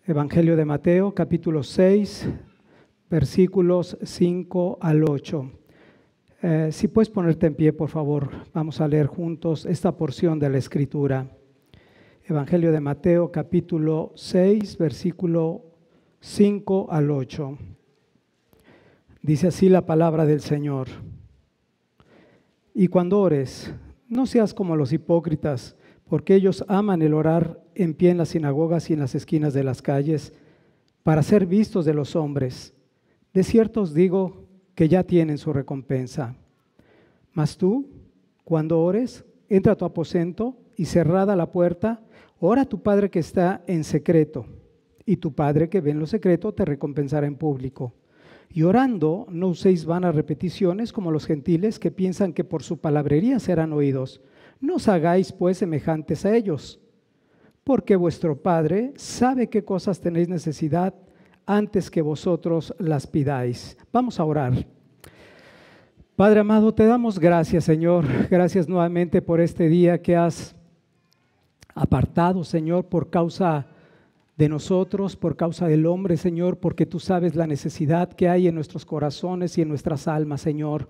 Evangelio de Mateo, capítulo 6, versículos 5 al 8. Si puedes ponerte en pie, por favor, vamos a leer juntos esta porción de la Escritura. Evangelio de Mateo, capítulo 6, versículo 5 al 8. Dice así la palabra del Señor. Y cuando ores, no seas como los hipócritas, porque ellos aman el orar en pie en las sinagogas y en las esquinas de las calles, para ser vistos de los hombres. De cierto os digo que ya tienen su recompensa. Mas tú, cuando ores, entra a tu aposento y cerrada la puerta, ora a tu Padre que está en secreto, y tu Padre que ve en lo secreto te recompensará en público. Y orando, no uséis vanas repeticiones como los gentiles que piensan que por su palabrería serán oídos. No os hagáis pues semejantes a ellos, porque vuestro Padre sabe qué cosas tenéis necesidad antes que vosotros las pidáis. Vamos a orar. Padre amado, te damos gracias, Señor. Gracias nuevamente por este día que has apartado, Señor, por causa de nosotros, por causa del hombre, Señor, porque tú sabes la necesidad que hay en nuestros corazones y en nuestras almas, Señor.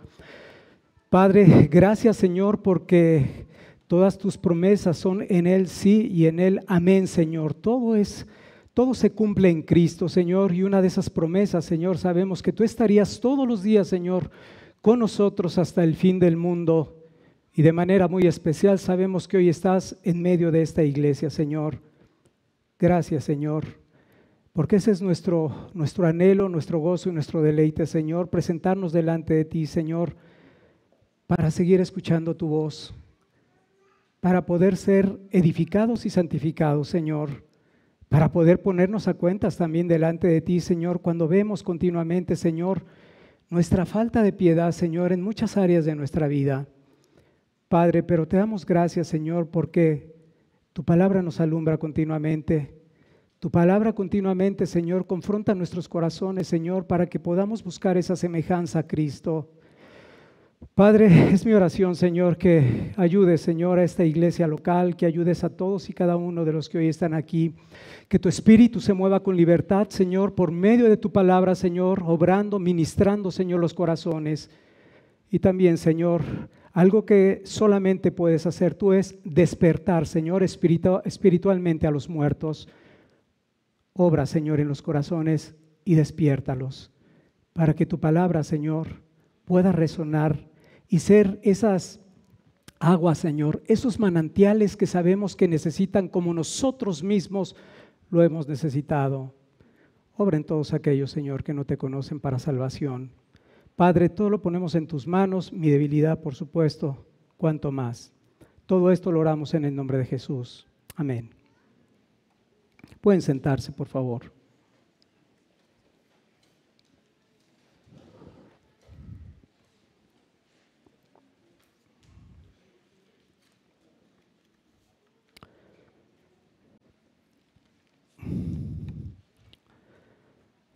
Padre, gracias, Señor, porque todas tus promesas son en Él sí y en Él amén, Señor. Todo se cumple en Cristo, Señor, y una de esas promesas, Señor, sabemos que tú estarías todos los días, Señor, con nosotros hasta el fin del mundo. Y de manera muy especial sabemos que hoy estás en medio de esta iglesia, Señor. Gracias, Señor, porque ese es nuestro anhelo, nuestro gozo y nuestro deleite, Señor, presentarnos delante de ti, Señor, para seguir escuchando tu voz, para poder ser edificados y santificados, Señor, para poder ponernos a cuentas también delante de ti, Señor, cuando vemos continuamente, Señor, nuestra falta de piedad, Señor, en muchas áreas de nuestra vida. Padre, pero te damos gracias, Señor, porque tu palabra nos alumbra continuamente. Tu palabra continuamente, Señor, confronta nuestros corazones, Señor, para que podamos buscar esa semejanza a Cristo. Padre, es mi oración, Señor, que ayudes, Señor, a esta iglesia local, que ayudes a todos y cada uno de los que hoy están aquí, que tu espíritu se mueva con libertad, Señor, por medio de tu palabra, Señor, obrando, ministrando, Señor, los corazones. Y también, Señor, algo que solamente puedes hacer tú es despertar, Señor, espiritualmente a los muertos. Obra, Señor, en los corazones y despiértalos, para que tu palabra, Señor, pueda resonar y ser esas aguas, Señor, esos manantiales que sabemos que necesitan como nosotros mismos lo hemos necesitado. Obra en todos aquellos, Señor, que no te conocen para salvación. Padre, todo lo ponemos en tus manos, mi debilidad, por supuesto, cuanto más. Todo esto lo oramos en el nombre de Jesús. Amén. Pueden sentarse, por favor.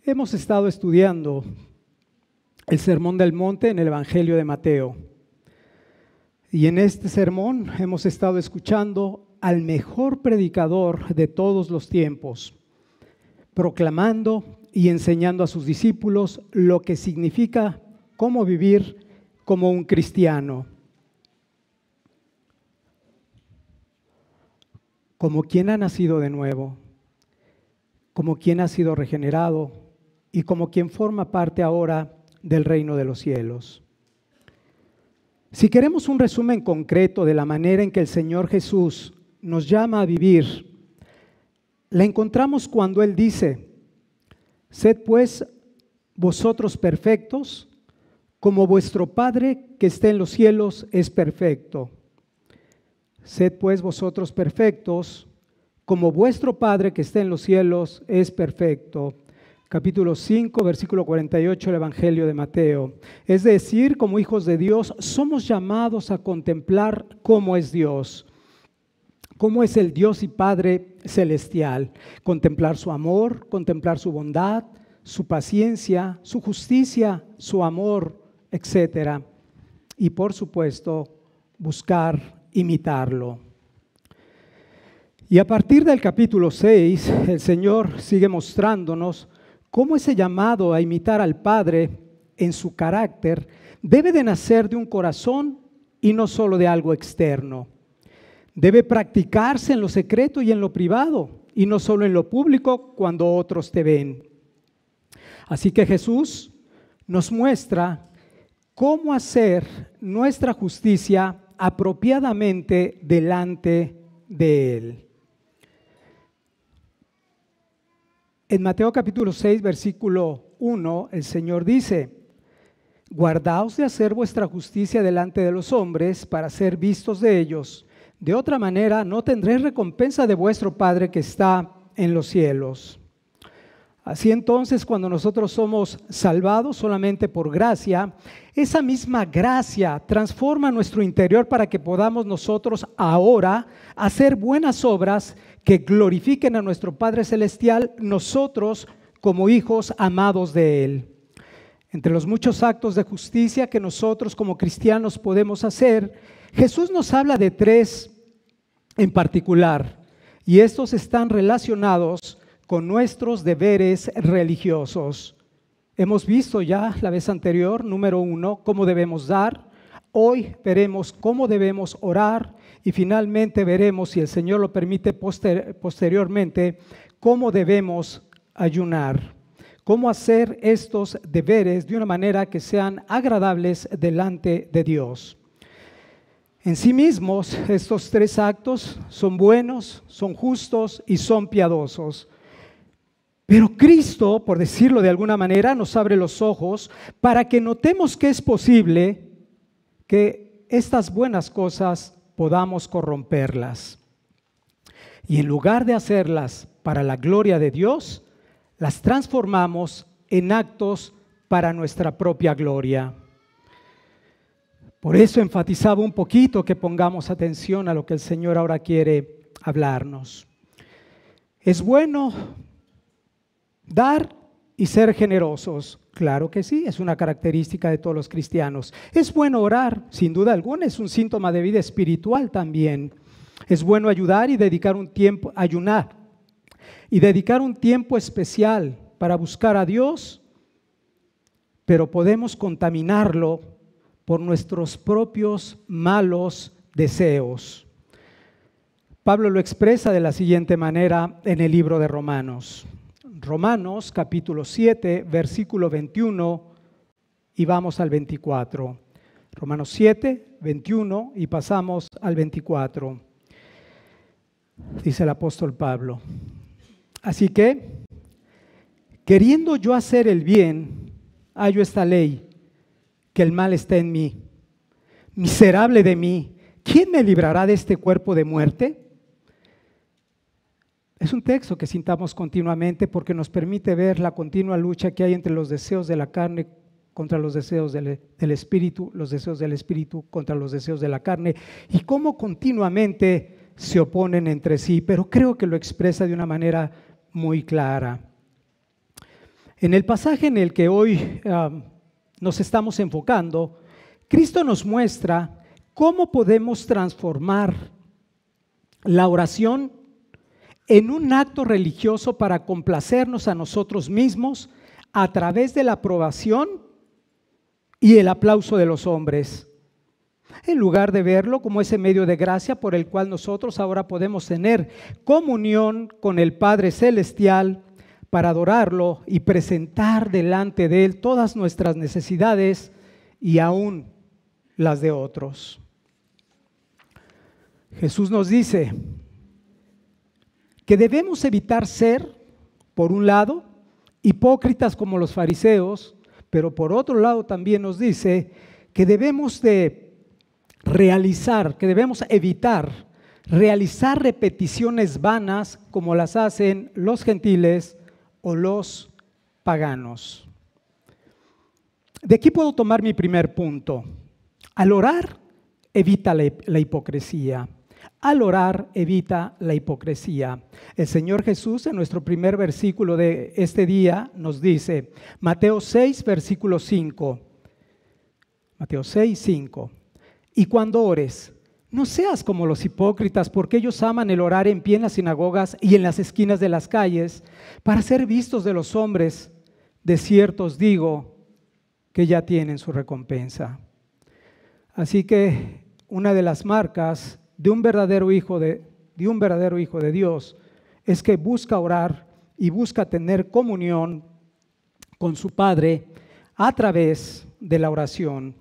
Hemos estado estudiando el Sermón del Monte en el Evangelio de Mateo. Y en este sermón hemos estado escuchando al mejor predicador de todos los tiempos, proclamando y enseñando a sus discípulos lo que significa cómo vivir como un cristiano, como quien ha nacido de nuevo, como quien ha sido regenerado y como quien forma parte ahora del reino de los cielos. Si queremos un resumen concreto de la manera en que el Señor Jesús nos llama a vivir, la encontramos cuando Él dice: sed pues vosotros perfectos, como vuestro Padre que está en los cielos es perfecto. Sed pues vosotros perfectos, como vuestro Padre que está en los cielos es perfecto. Capítulo 5, versículo 48 del Evangelio de Mateo. Es decir, como hijos de Dios, somos llamados a contemplar cómo es Dios, cómo es el Dios y Padre celestial. Contemplar su amor, contemplar su bondad, su paciencia, su justicia, su amor, etc. Y por supuesto, buscar imitarlo. Y a partir del capítulo 6, el Señor sigue mostrándonos cómo ese llamado a imitar al Padre en su carácter debe de nacer de un corazón y no solo de algo externo. Debe practicarse en lo secreto y en lo privado, y no solo en lo público cuando otros te ven. Así que Jesús nos muestra cómo hacer nuestra justicia apropiadamente delante de Él. En Mateo capítulo 6, versículo 1, el Señor dice: guardaos de hacer vuestra justicia delante de los hombres para ser vistos de ellos. De otra manera no tendréis recompensa de vuestro Padre que está en los cielos. Así entonces, cuando nosotros somos salvados solamente por gracia, esa misma gracia transforma nuestro interior para que podamos nosotros ahora hacer buenas obras que glorifiquen a nuestro Padre Celestial, nosotros como hijos amados de Él. Entre los muchos actos de justicia que nosotros como cristianos podemos hacer, Jesús nos habla de 3 en particular, y estos están relacionados con nuestros deberes religiosos. Hemos visto ya la vez anterior, número 1, cómo debemos dar. Hoy veremos cómo debemos orar y finalmente veremos, si el Señor lo permite posteriormente, cómo debemos ayunar. Cómo hacer estos deberes de una manera que sean agradables delante de Dios. En sí mismos, estos 3 actos son buenos, son justos y son piadosos. Pero Cristo, por decirlo de alguna manera, nos abre los ojos para que notemos que es posible que estas buenas cosas podamos corromperlas. Y en lugar de hacerlas para la gloria de Dios, las transformamos en actos para nuestra propia gloria. Por eso enfatizaba un poquito que pongamos atención a lo que el Señor ahora quiere hablarnos. Es bueno dar y ser generosos. Claro que sí, es una característica de todos los cristianos. Es bueno orar, sin duda alguna, es un síntoma de vida espiritual también. Es bueno ayudar y dedicar un tiempo, ayunar y dedicar un tiempo especial para buscar a Dios, pero podemos contaminarlo por nuestros propios malos deseos. Pablo lo expresa de la siguiente manera en el libro de Romanos. Romanos capítulo 7, versículo 21 y vamos al 24. Romanos 7, 21 y pasamos al 24. Dice el apóstol Pablo: así que, queriendo yo hacer el bien, hallo esta ley, que el mal está en mí. Miserable de mí, ¿quién me librará de este cuerpo de muerte? Es un texto que citamos continuamente porque nos permite ver la continua lucha que hay entre los deseos de la carne contra los deseos del espíritu, los deseos del espíritu contra los deseos de la carne, y cómo continuamente se oponen entre sí, pero creo que lo expresa de una manera muy clara. En el pasaje en el que hoy nos estamos enfocando, Cristo nos muestra cómo podemos transformar la oración en un acto religioso para complacernos a nosotros mismos a través de la aprobación y el aplauso de los hombres, en lugar de verlo como ese medio de gracia por el cual nosotros ahora podemos tener comunión con el Padre Celestial para adorarlo y presentar delante de Él todas nuestras necesidades y aún las de otros. Jesús nos dice que debemos evitar ser, por un lado, hipócritas como los fariseos, pero por otro lado también nos dice que debemos evitar realizar repeticiones vanas como las hacen los gentiles o los paganos. De aquí puedo tomar mi primer punto. Al orar, evita la hipocresía. Al orar, evita la hipocresía. El Señor Jesús, en nuestro primer versículo de este día, nos dice, Mateo 6, versículo 5. Mateo 6, 5. Y cuando ores, No seas como los hipócritas, porque ellos aman el orar en pie en las sinagogas y en las esquinas de las calles para ser vistos de los hombres. De cierto os digo que ya tienen su recompensa. Así que una de las marcas de un verdadero hijo de Dios es que busca orar y busca tener comunión con su Padre a través de la oración.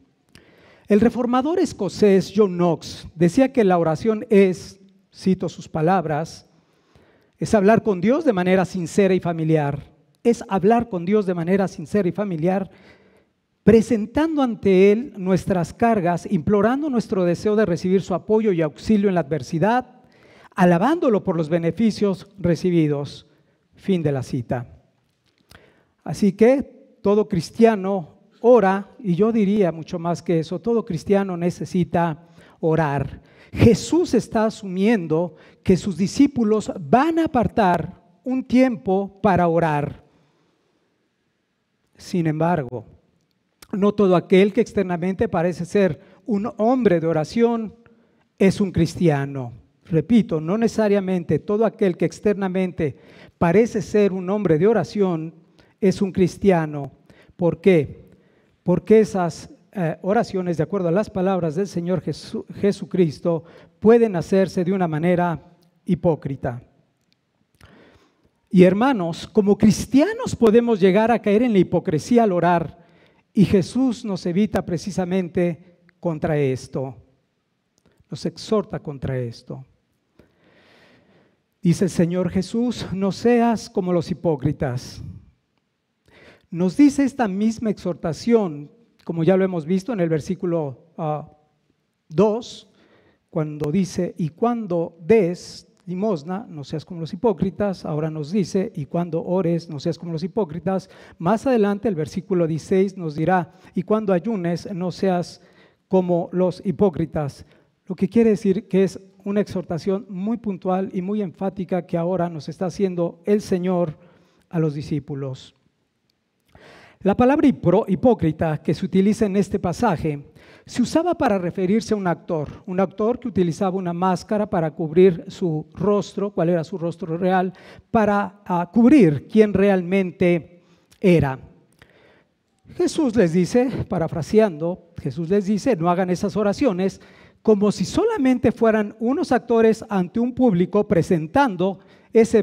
El reformador escocés John Knox decía que la oración es, cito sus palabras, es hablar con Dios de manera sincera y familiar. Es hablar con Dios de manera sincera y familiar, presentando ante Él nuestras cargas, implorando nuestro deseo de recibir su apoyo y auxilio en la adversidad, alabándolo por los beneficios recibidos. Fin de la cita. Así que todo cristiano ora, y yo diría mucho más que eso, todo cristiano necesita orar. Jesús está asumiendo que sus discípulos van a apartar un tiempo para orar. Sin embargo, no todo aquel que externamente parece ser un hombre de oración es un cristiano. Repito, no necesariamente todo aquel que externamente parece ser un hombre de oración es un cristiano. ¿Por qué? Porque esas oraciones, de acuerdo a las palabras del Señor Jesucristo, pueden hacerse de una manera hipócrita. Y hermanos, como cristianos podemos llegar a caer en la hipocresía al orar, y Jesús nos evita precisamente contra esto, nos exhorta contra esto. Dice el Señor Jesús, no seas como los hipócritas. Nos dice esta misma exhortación, como ya lo hemos visto en el versículo 2, cuando dice, y cuando des limosna, no seas como los hipócritas. Ahora nos dice, y cuando ores, no seas como los hipócritas. Más adelante el versículo 16 nos dirá, y cuando ayunes, no seas como los hipócritas. Lo que quiere decir que es una exhortación muy puntual y muy enfática que ahora nos está haciendo el Señor a los discípulos. La palabra hipócrita que se utiliza en este pasaje se usaba para referirse a un actor que utilizaba una máscara para cubrir su rostro, cuál era su rostro real, para cubrir quién realmente era. Jesús les dice, parafraseando, Jesús les dice, no hagan esas oraciones como si solamente fueran unos actores ante un público presentando ese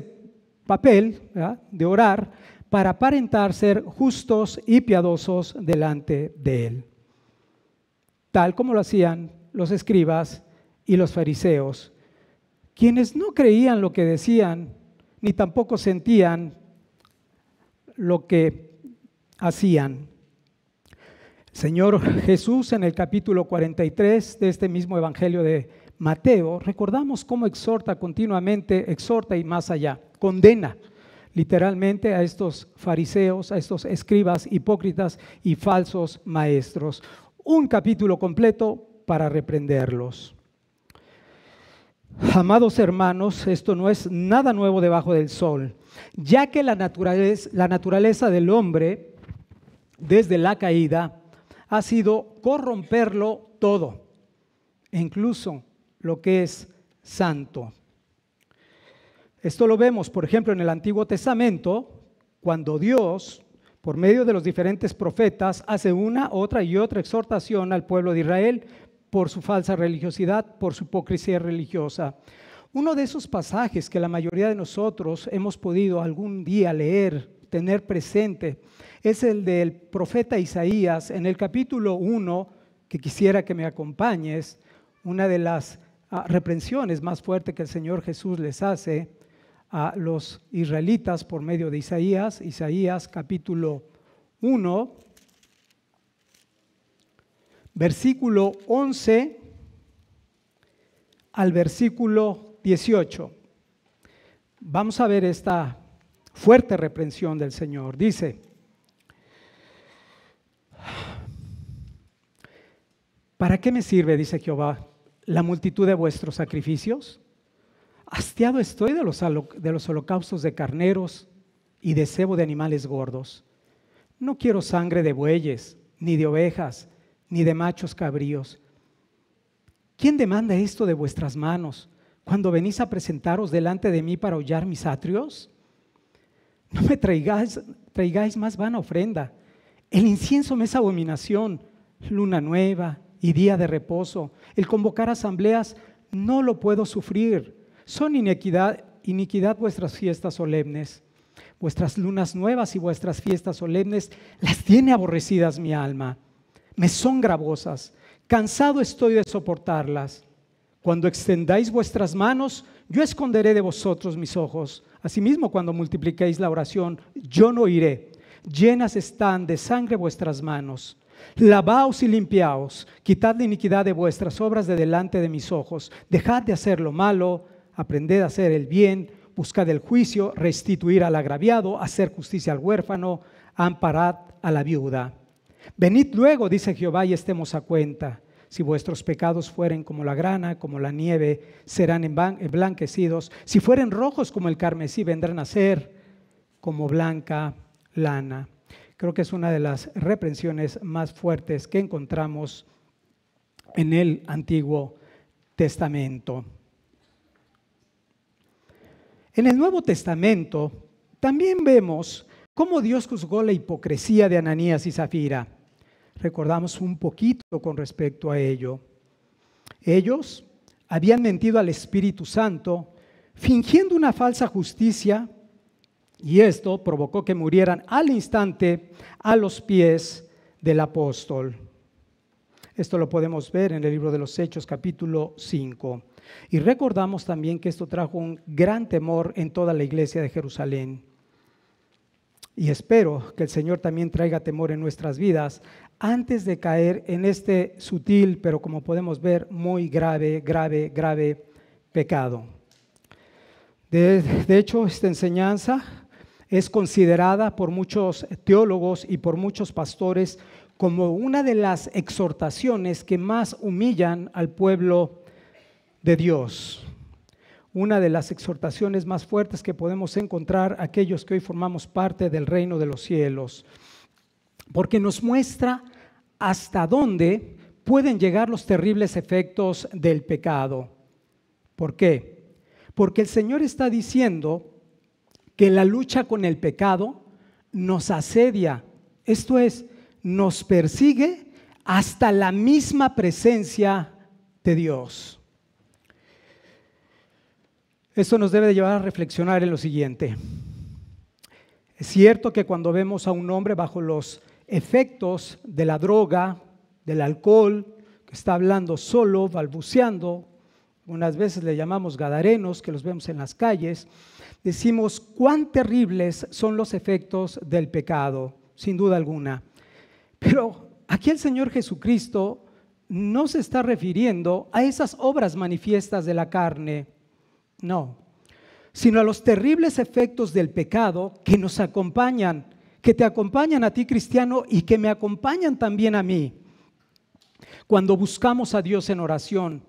papel, ¿verdad?, de orar, para aparentar ser justos y piadosos delante de Él, tal como lo hacían los escribas y los fariseos, quienes no creían lo que decían, ni tampoco sentían lo que hacían. Señor Jesús, en el capítulo 43 de este mismo Evangelio de Mateo, recordamos cómo exhorta continuamente, exhorta y más allá, condena literalmente a estos fariseos, a estos escribas hipócritas y falsos maestros. Un capítulo completo para reprenderlos. Amados hermanos, esto no es nada nuevo debajo del sol, ya que la naturaleza del hombre, desde la caída, ha sido corromperlo todo, incluso lo que es santo. Esto lo vemos, por ejemplo, en el Antiguo Testamento, cuando Dios, por medio de los diferentes profetas, hace una, otra y otra exhortación al pueblo de Israel por su falsa religiosidad, por su hipocresía religiosa. Uno de esos pasajes que la mayoría de nosotros hemos podido algún día leer, tener presente, es el del profeta Isaías en el capítulo 1, que quisiera que me acompañes, una de las reprensiones más fuertes que el Señor Jesús les hace a los israelitas por medio de Isaías. Isaías capítulo 1, versículo 11 al versículo 18. Vamos a ver esta fuerte reprensión del Señor. Dice: ¿para qué me sirve, dice Jehová, la multitud de vuestros sacrificios? Hastiado estoy de los holocaustos de carneros y de cebo de animales gordos. No quiero sangre de bueyes, ni de ovejas, ni de machos cabríos. ¿Quién demanda esto de vuestras manos cuando venís a presentaros delante de mí para hollar mis atrios? No me traigáis más vana ofrenda. El incienso me es abominación, luna nueva y día de reposo. El convocar asambleas no lo puedo sufrir. Son iniquidad vuestras fiestas solemnes. Vuestras lunas nuevas y vuestras fiestas solemnes las tiene aborrecidas mi alma. Me son gravosas. Cansado estoy de soportarlas. Cuando extendáis vuestras manos, yo esconderé de vosotros mis ojos. Asimismo, cuando multipliquéis la oración, yo no iré. Llenas están de sangre vuestras manos. Lavaos y limpiaos. Quitad la iniquidad de vuestras obras de delante de mis ojos. Dejad de hacer lo malo. Aprended a hacer el bien. Buscad el juicio. Restituir al agraviado. Hacer justicia al huérfano. Amparad a la viuda. Venid luego, dice Jehová, y estemos a cuenta. Si vuestros pecados fueren como la grana, como la nieve, serán emblanquecidos. Si fueren rojos como el carmesí, vendrán a ser como blanca lana. Creo que es una de las reprensiones más fuertes que encontramos en el Antiguo Testamento. En el Nuevo Testamento también vemos cómo Dios juzgó la hipocresía de Ananías y Zafira. Recordamos un poquito con respecto a ello. Ellos habían mentido al Espíritu Santo, fingiendo una falsa justicia, y esto provocó que murieran al instante a los pies del apóstol. Esto lo podemos ver en el libro de los Hechos, capítulo 5. Y recordamos también que esto trajo un gran temor en toda la iglesia de Jerusalén. Y espero que el Señor también traiga temor en nuestras vidas antes de caer en este sutil, pero como podemos ver, muy grave pecado. De hecho, esta enseñanza es considerada por muchos teólogos y por muchos pastores como una de las exhortaciones que más humillan al pueblo de Dios. Una de las exhortaciones más fuertes que podemos encontrar aquellos que hoy formamos parte del reino de los cielos, porque nos muestra hasta dónde pueden llegar los terribles efectos del pecado. ¿Por qué? Porque el Señor está diciendo que la lucha con el pecado nos asedia, esto es, nos persigue hasta la misma presencia de Dios. Esto nos debe de llevar a reflexionar en lo siguiente. Es cierto que cuando vemos a un hombre bajo los efectos de la droga, del alcohol, que está hablando solo, balbuceando, unas veces le llamamos gadarenos, que los vemos en las calles, decimos cuán terribles son los efectos del pecado, sin duda alguna. Pero aquí el Señor Jesucristo no se está refiriendo a esas obras manifiestas de la carne, no, sino a los terribles efectos del pecado que nos acompañan, que te acompañan a ti, cristiano, y que me acompañan también a mí. Cuando buscamos a Dios en oración,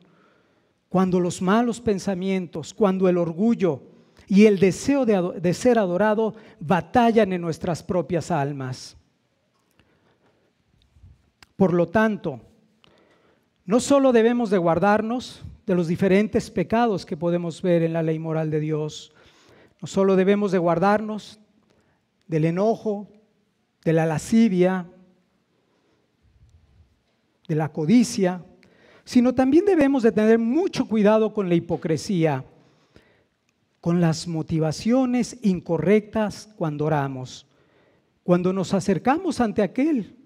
cuando los malos pensamientos, cuando el orgullo y el deseo de ser adorado batallan en nuestras propias almas. Por lo tanto, no solo debemos de guardarnos de los diferentes pecados que podemos ver en la ley moral de Dios, no solo debemos de guardarnos del enojo, de la lascivia, de la codicia, sino también debemos de tener mucho cuidado con la hipocresía, con las motivaciones incorrectas cuando oramos, cuando nos acercamos ante aquel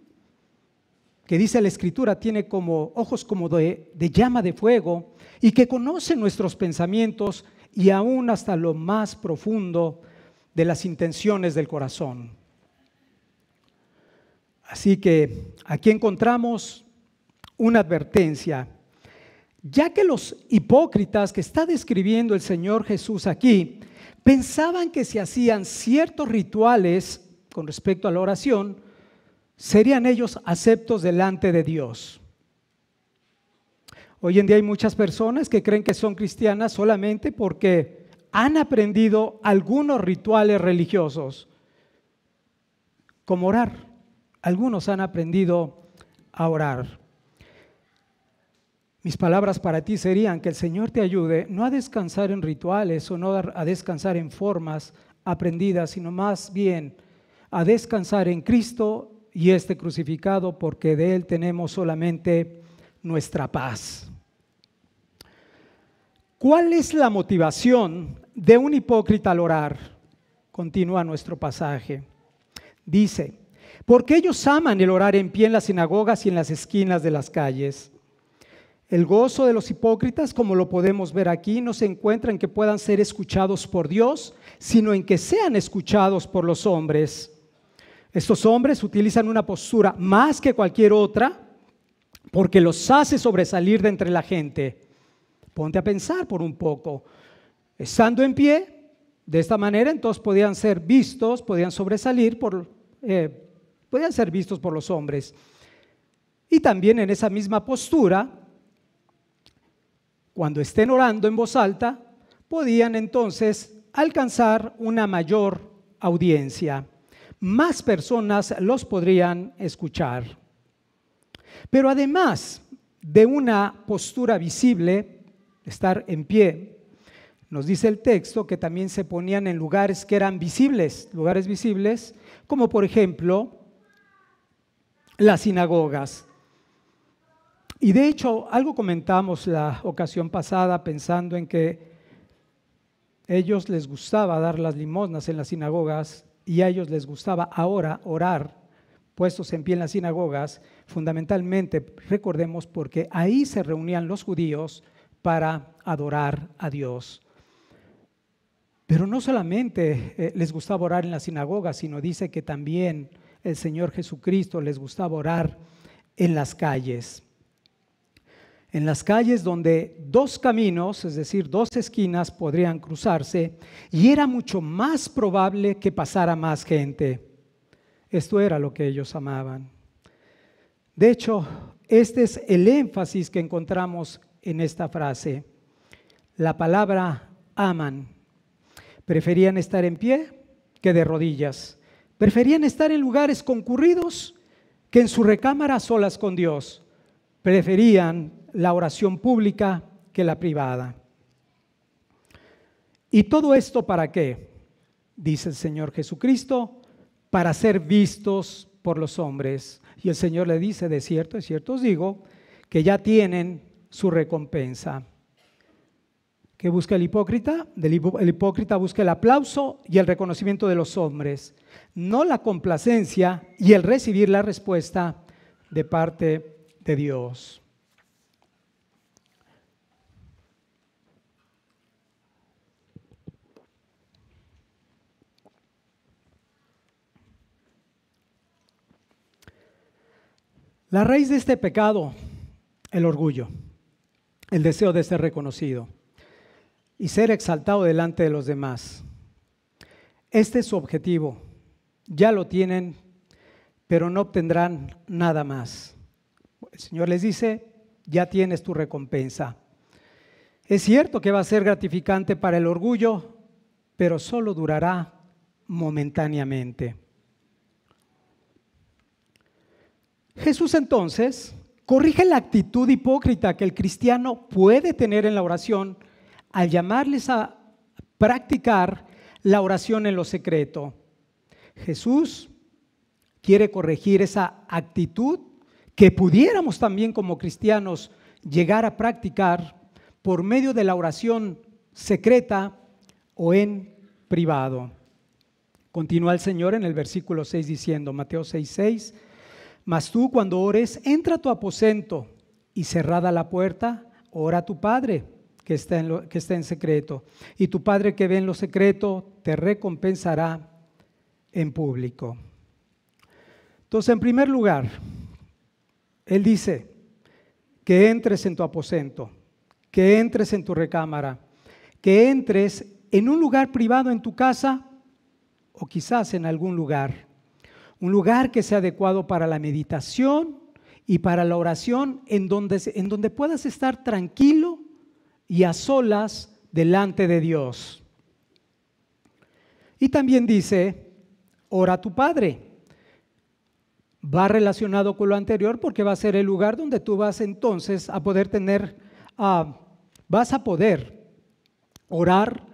que dice la Escritura tiene como ojos como de llama de fuego y que conoce nuestros pensamientos y aún hasta lo más profundo de las intenciones del corazón. Así que aquí encontramos una advertencia, ya que los hipócritas que está describiendo el Señor Jesús aquí pensaban que si hacían ciertos rituales con respecto a la oración, serían ellos aceptos delante de Dios. Hoy en día hay muchas personas que creen que son cristianas solamente porque han aprendido algunos rituales religiosos, como orar. Algunos han aprendido a orar. Mis palabras para ti serían que el Señor te ayude no a descansar en rituales o no a descansar en formas aprendidas, sino más bien a descansar en Cristo y este crucificado, porque de Él tenemos solamente nuestra paz. ¿Cuál es la motivación de un hipócrita al orar? Continúa nuestro pasaje. Dice, porque ellos aman el orar en pie en las sinagogas y en las esquinas de las calles. El gozo de los hipócritas, como lo podemos ver aquí, no se encuentra en que puedan ser escuchados por Dios, sino en que sean escuchados por los hombres. Estos hombres utilizan una postura más que cualquier otra porque los hace sobresalir de entre la gente. Ponte a pensar por un poco. Estando en pie, de esta manera, entonces podían ser vistos, podían sobresalir, podían ser vistos por los hombres. Y también en esa misma postura, cuando estén orando en voz alta, podían entonces alcanzar una mayor audiencia. Más personas los podrían escuchar. Pero además de una postura visible, estar en pie, nos dice el texto que también se ponían en lugares que eran visibles, lugares visibles, como por ejemplo las sinagogas. Y de hecho, algo comentamos la ocasión pasada pensando en que a ellos les gustaba dar las limosnas en las sinagogas y a ellos les gustaba ahora orar puestos en pie en las sinagogas, fundamentalmente, recordemos, porque ahí se reunían los judíos para adorar a Dios. Pero no solamente les gustaba orar en las sinagogas, sino dice que también el Señor Jesucristo les gustaba orar en las calles. En las calles donde dos caminos, es decir, dos esquinas podrían cruzarse y era mucho más probable que pasara más gente. Esto era lo que ellos amaban. De hecho, este es el énfasis que encontramos en esta frase. La palabra aman. Preferían estar en pie que de rodillas. Preferían estar en lugares concurridos que en su recámara a solas con Dios. Preferían la oración pública que la privada. ¿Y todo esto para qué? Dice el Señor Jesucristo, para ser vistos por los hombres. Y el Señor le dice, de cierto os digo, que ya tienen su recompensa. ¿Qué busca el hipócrita? El hipócrita busca el aplauso y el reconocimiento de los hombres, no la complacencia y el recibir la respuesta de parte de Dios. La raíz de este pecado, el orgullo, el deseo de ser reconocido y ser exaltado delante de los demás. Este es su objetivo. Ya lo tienen, pero no obtendrán nada más. El Señor les dice, ya tienes tu recompensa. Es cierto que va a ser gratificante para el orgullo, pero solo durará momentáneamente. Jesús entonces corrige la actitud hipócrita que el cristiano puede tener en la oración al llamarles a practicar la oración en lo secreto. Jesús quiere corregir esa actitud que pudiéramos también como cristianos llegar a practicar por medio de la oración secreta o en privado. Continúa el Señor en el versículo 6 diciendo, Mateo 6:6, mas tú cuando ores, entra a tu aposento y cerrada la puerta, ora a tu Padre que está en secreto. Y tu Padre que ve en lo secreto te recompensará en público. Entonces, en primer lugar, Él dice que entres en tu aposento, que entres en tu recámara, que entres en un lugar privado en tu casa o quizás en algún lugar. Un lugar que sea adecuado para la meditación y para la oración, en donde puedas estar tranquilo y a solas delante de Dios. Y también dice, ora a tu Padre. va relacionado con lo anterior porque va a ser el lugar donde tú vas entonces a poder vas a poder orar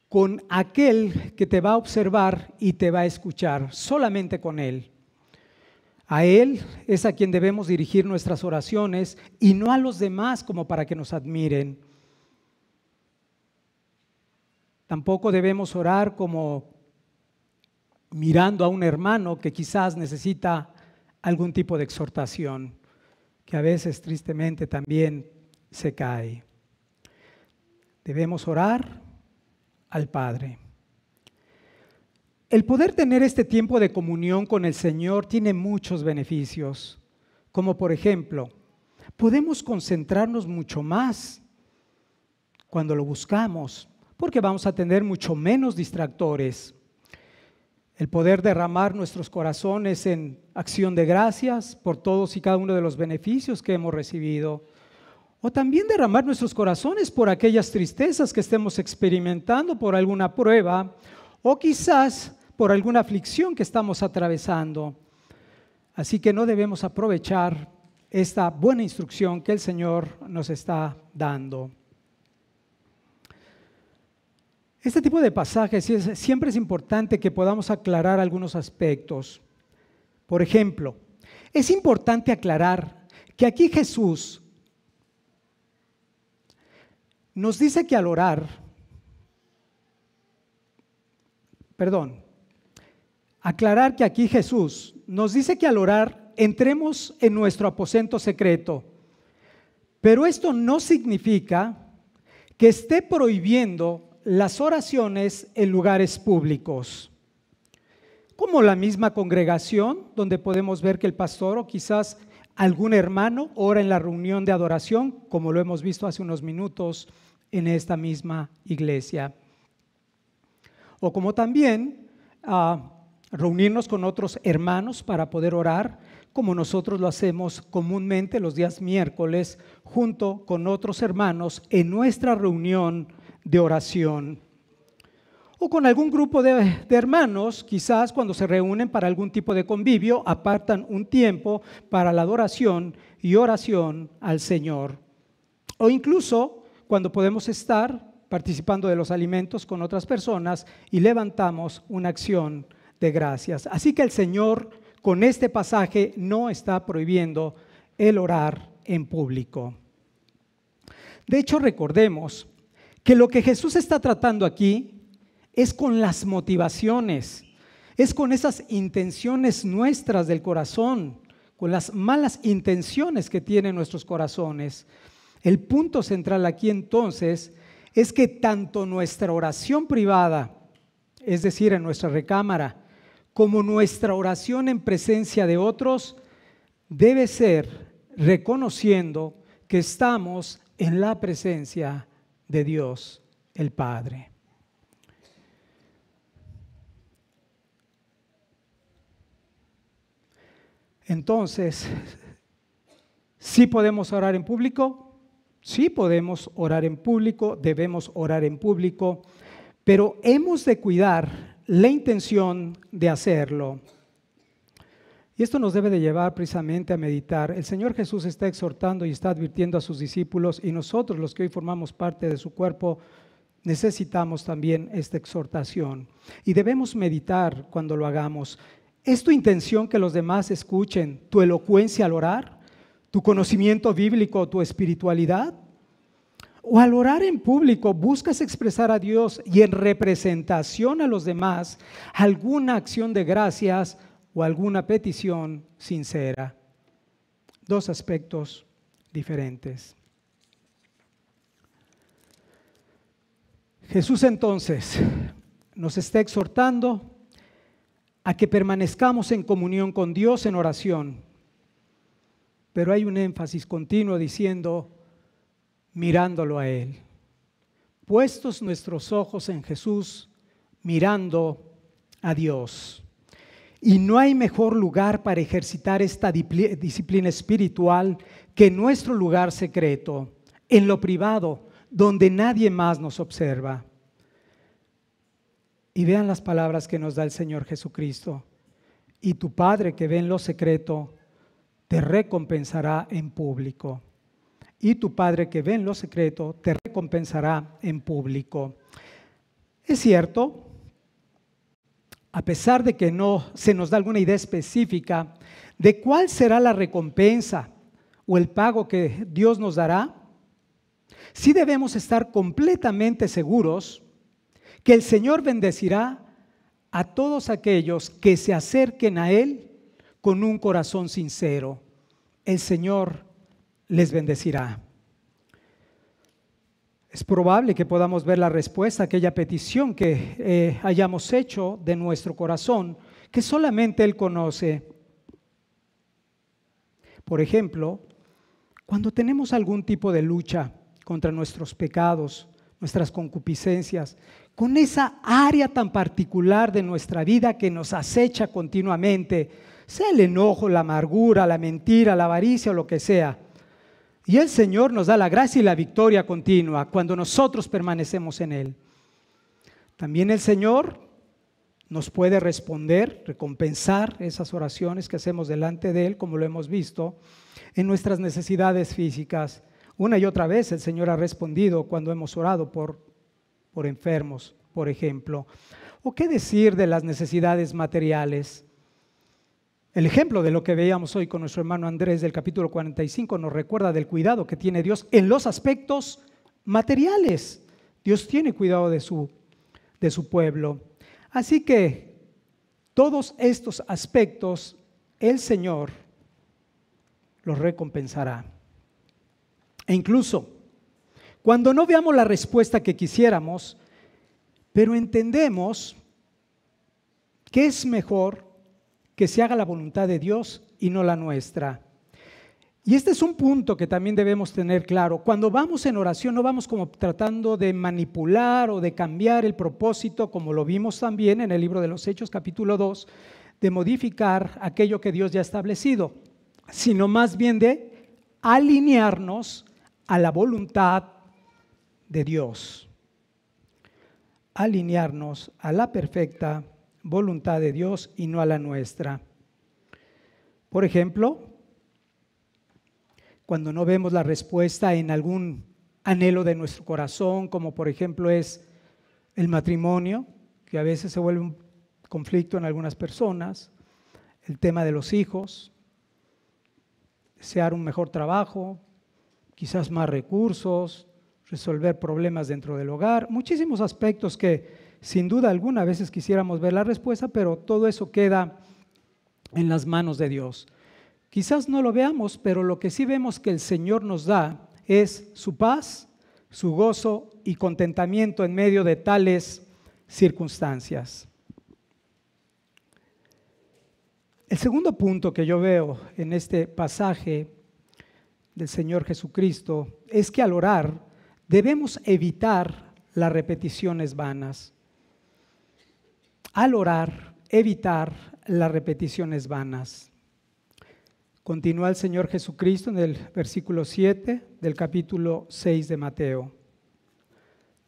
con aquel que te va a observar y te va a escuchar, solamente con Él. A Él es a quien debemos dirigir nuestras oraciones y no a los demás como para que nos admiren. Tampoco debemos orar como mirando a un hermano que quizás necesita algún tipo de exhortación, que a veces tristemente también se cae. Debemos orar al Padre. El poder tener este tiempo de comunión con el Señor tiene muchos beneficios, como por ejemplo, podemos concentrarnos mucho más cuando lo buscamos, porque vamos a tener mucho menos distractores. El poder derramar nuestros corazones en acción de gracias por todos y cada uno de los beneficios que hemos recibido. O también derramar nuestros corazones por aquellas tristezas que estemos experimentando, por alguna prueba o quizás por alguna aflicción que estamos atravesando. Así que no debemos aprovechar esta buena instrucción que el Señor nos está dando. Este tipo de pasajes siempre es importante que podamos aclarar algunos aspectos. Por ejemplo, es aquí aclarar que aquí Jesús nos dice que al orar entremos en nuestro aposento secreto, pero esto no significa que esté prohibiendo las oraciones en lugares públicos, como la misma congregación, donde podemos ver que el pastor o quizás algún hermano ora en la reunión de adoración, como lo hemos visto hace unos minutos en esta misma iglesia. O como también reunirnos con otros hermanos para poder orar, como nosotros lo hacemos comúnmente los días miércoles, junto con otros hermanos en nuestra reunión de oración. O con algún grupo de hermanos, quizás cuando se reúnen para algún tipo de convivio, apartan un tiempo para la adoración y oración al Señor. O incluso cuando podemos estar participando de los alimentos con otras personas y levantamos una acción de gracias. Así que el Señor con este pasaje no está prohibiendo el orar en público. De hecho, recordemos que lo que Jesús está tratando aquí es con las motivaciones, es con esas intenciones nuestras del corazón, con las malas intenciones que tienen nuestros corazones. El punto central aquí entonces es que tanto nuestra oración privada, es decir, en nuestra recámara, como nuestra oración en presencia de otros, debe ser reconociendo que estamos en la presencia de Dios, el Padre. Entonces, ¿sí podemos orar en público? Sí podemos orar en público, debemos orar en público, pero hemos de cuidar la intención de hacerlo. Y esto nos debe de llevar precisamente a meditar. El Señor Jesús está exhortando y está advirtiendo a sus discípulos, y nosotros, los que hoy formamos parte de su cuerpo, necesitamos también esta exhortación. Y debemos meditar cuando lo hagamos. ¿Es tu intención que los demás escuchen tu elocuencia al orar, tu conocimiento bíblico, tu espiritualidad? O al orar en público buscas expresar a Dios y en representación a los demás alguna acción de gracias o alguna petición sincera. Dos aspectos diferentes. Jesús entonces nos está exhortando a que permanezcamos en comunión con Dios en oración, pero hay un énfasis continuo diciendo, mirándolo a Él. Puestos nuestros ojos en Jesús, mirando a Dios. Y no hay mejor lugar para ejercitar esta disciplina espiritual que nuestro lugar secreto, en lo privado, donde nadie más nos observa. Y vean las palabras que nos da el Señor Jesucristo. y tu Padre que ve en lo secreto te recompensará en público. Y tu Padre que ve en lo secreto te recompensará en público. Es cierto, a pesar de que no se nos da alguna idea específica de cuál será la recompensa o el pago que Dios nos dará, sí debemos estar completamente seguros que el Señor bendecirá a todos aquellos que se acerquen a Él con un corazón sincero. El Señor les bendecirá. Es probable que podamos ver la respuesta a aquella petición que hayamos hecho de nuestro corazón, que solamente Él conoce. Por ejemplo, cuando tenemos algún tipo de lucha contra nuestros pecados, nuestras concupiscencias, con esa área tan particular de nuestra vida que nos acecha continuamente, sea el enojo, la amargura, la mentira, la avaricia o lo que sea. Y el Señor nos da la gracia y la victoria continua cuando nosotros permanecemos en Él. También el Señor nos puede responder, recompensar esas oraciones que hacemos delante de Él, como lo hemos visto, en nuestras necesidades físicas. Una y otra vez el Señor ha respondido cuando hemos orado por enfermos, por ejemplo. ¿O qué decir de las necesidades materiales? El ejemplo de lo que veíamos hoy con nuestro hermano Andrés del capítulo 45 nos recuerda del cuidado que tiene Dios en los aspectos materiales. Dios tiene cuidado de su pueblo. Así que todos estos aspectos el Señor los recompensará. E incluso cuando no veamos la respuesta que quisiéramos, pero entendemos que es mejor que se haga la voluntad de Dios y no la nuestra. Y este es un punto que también debemos tener claro. Cuando vamos en oración no vamos como tratando de manipular o de cambiar el propósito, como lo vimos también en el libro de los Hechos capítulo 2, de modificar aquello que Dios ya ha establecido, sino más bien de alinearnos a la voluntad de Dios. Alinearnos a la perfecta voluntad de Dios y no a la nuestra. Por ejemplo, cuando no vemos la respuesta en algún anhelo de nuestro corazón, como por ejemplo es el matrimonio, que a veces se vuelve un conflicto en algunas personas, el tema de los hijos, desear un mejor trabajo, quizás más recursos, resolver problemas dentro del hogar, muchísimos aspectos que sin duda alguna a veces quisiéramos ver la respuesta, pero todo eso queda en las manos de Dios. Quizás no lo veamos, pero lo que sí vemos que el Señor nos da es su paz, su gozo y contentamiento en medio de tales circunstancias. El segundo punto que yo veo en este pasaje del Señor Jesucristo es que al orar debemos evitar las repeticiones vanas. Al orar, evitar las repeticiones vanas. Continúa el Señor Jesucristo en el versículo 7 del capítulo 6 de Mateo.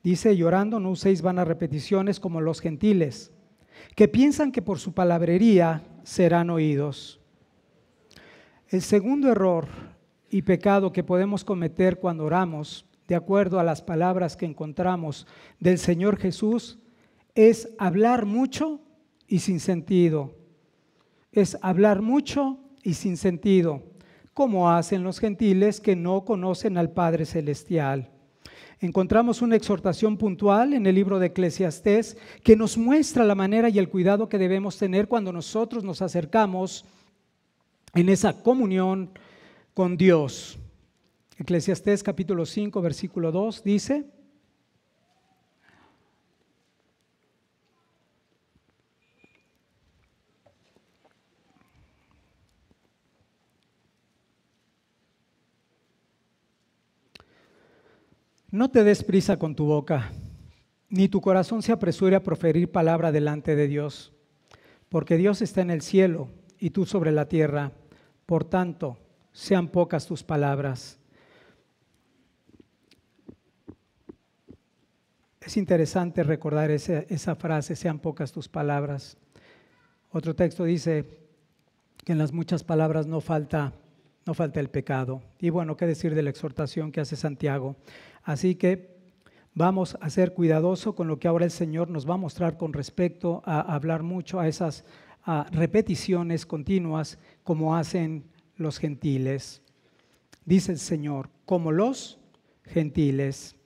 Dice, llorando no uséis vanas repeticiones como los gentiles, que piensan que por su palabrería serán oídos. El segundo error y pecado que podemos cometer cuando oramos, de acuerdo a las palabras que encontramos del Señor Jesús, es hablar mucho y sin sentido. Es hablar mucho y sin sentido, como hacen los gentiles que no conocen al Padre Celestial. Encontramos una exhortación puntual en el libro de Eclesiastés que nos muestra la manera y el cuidado que debemos tener cuando nosotros nos acercamos en esa comunión con Dios. Eclesiastés capítulo 5, versículo 2 dice: no te des prisa con tu boca, ni tu corazón se apresure a proferir palabra delante de Dios, porque Dios está en el cielo y tú sobre la tierra, por tanto, sean pocas tus palabras. Es interesante recordar esa frase, sean pocas tus palabras. Otro texto dice, que en las muchas palabras no falta el pecado. Y bueno, qué decir de la exhortación que hace Santiago. Así que vamos a ser cuidadosos con lo que ahora el Señor nos va a mostrar con respecto a hablar mucho a esas repeticiones continuas como hacen los gentiles. Dice el Señor, como los gentiles.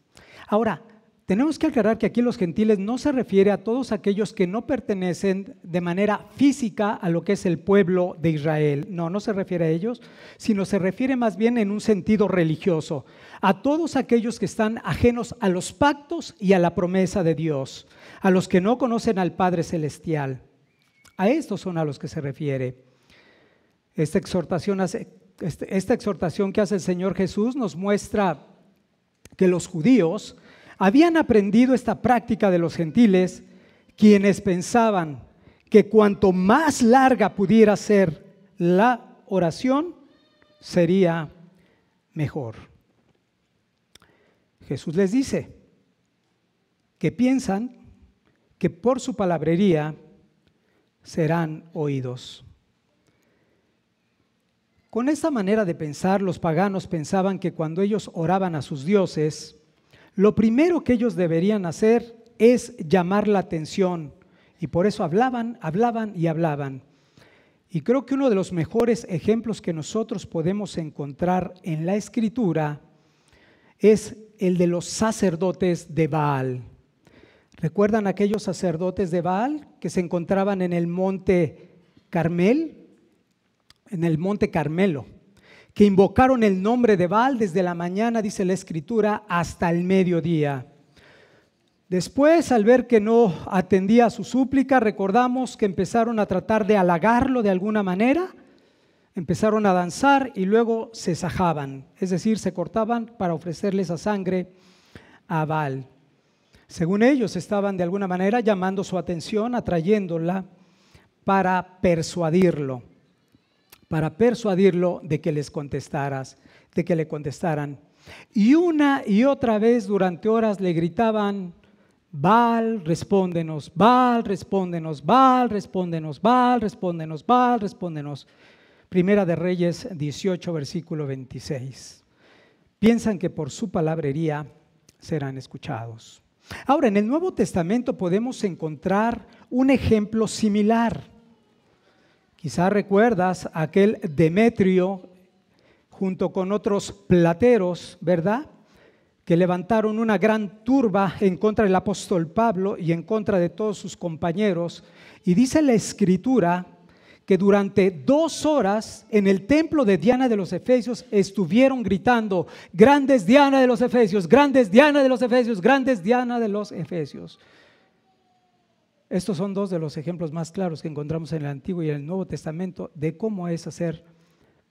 Ahora, tenemos que aclarar que aquí los gentiles no se refiere a todos aquellos que no pertenecen de manera física a lo que es el pueblo de Israel. No se refiere a ellos, sino se refiere más bien en un sentido religioso, a todos aquellos que están ajenos a los pactos y a la promesa de Dios, a los que no conocen al Padre Celestial. A estos son a los que se refiere. Esta exhortación que hace el Señor Jesús nos muestra que los judíos habían aprendido esta práctica de los gentiles, quienes pensaban que cuanto más larga pudiera ser la oración, sería mejor. Jesús les dice que piensan que por su palabrería serán oídos. Con esta manera de pensar, los paganos pensaban que cuando ellos oraban a sus dioses, lo primero que ellos deberían hacer es llamar la atención, y por eso hablaban. Y creo que uno de los mejores ejemplos que nosotros podemos encontrar en la Escritura es el de los sacerdotes de Baal. ¿Recuerdan aquellos sacerdotes de Baal que se encontraban en el monte Carmel? En el monte Carmelo, que invocaron el nombre de Baal desde la mañana, dice la Escritura, hasta el mediodía. Después, al ver que no atendía a su súplica, recordamos que empezaron a tratar de halagarlo de alguna manera, empezaron a danzar y luego se sajaban, es decir, se cortaban para ofrecerle esa sangre a Baal. Según ellos, estaban de alguna manera llamando su atención, atrayéndola para persuadirlo de que les le contestaran. Y una y otra vez durante horas le gritaban: Baal, respóndenos, Baal, respóndenos, Baal, respóndenos, Baal, respóndenos, Baal, respóndenos. Primera de Reyes 18, versículo 26. Piensan que por su palabrería serán escuchados. Ahora, en el Nuevo Testamento podemos encontrar un ejemplo similar. Quizá recuerdas aquel Demetrio junto con otros plateros, ¿verdad?, que levantaron una gran turba en contra del apóstol Pablo y en contra de todos sus compañeros. Y dice la Escritura que durante 2 horas en el templo de Diana de los Efesios estuvieron gritando: grandes Diana de los Efesios, grandes Diana de los Efesios, grandes Diana de los Efesios. Estos son 2 de los ejemplos más claros que encontramos en el Antiguo y en el Nuevo Testamento de cómo es hacer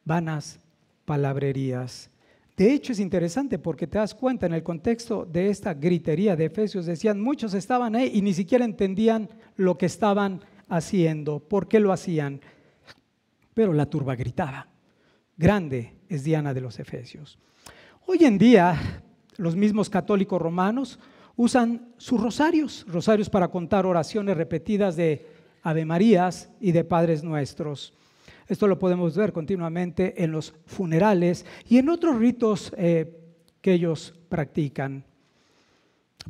vanas palabrerías. De hecho, es interesante porque te das cuenta, en el contexto de esta gritería de Efesios, decían, muchos estaban ahí y ni siquiera entendían lo que estaban haciendo, por qué lo hacían. Pero la turba gritaba: grande es Diana de los Efesios. Hoy en día, los mismos católicos romanos usan sus rosarios para contar oraciones repetidas de Ave Marías y de Padres Nuestros. Esto lo podemos ver continuamente en los funerales y en otros ritos que ellos practican.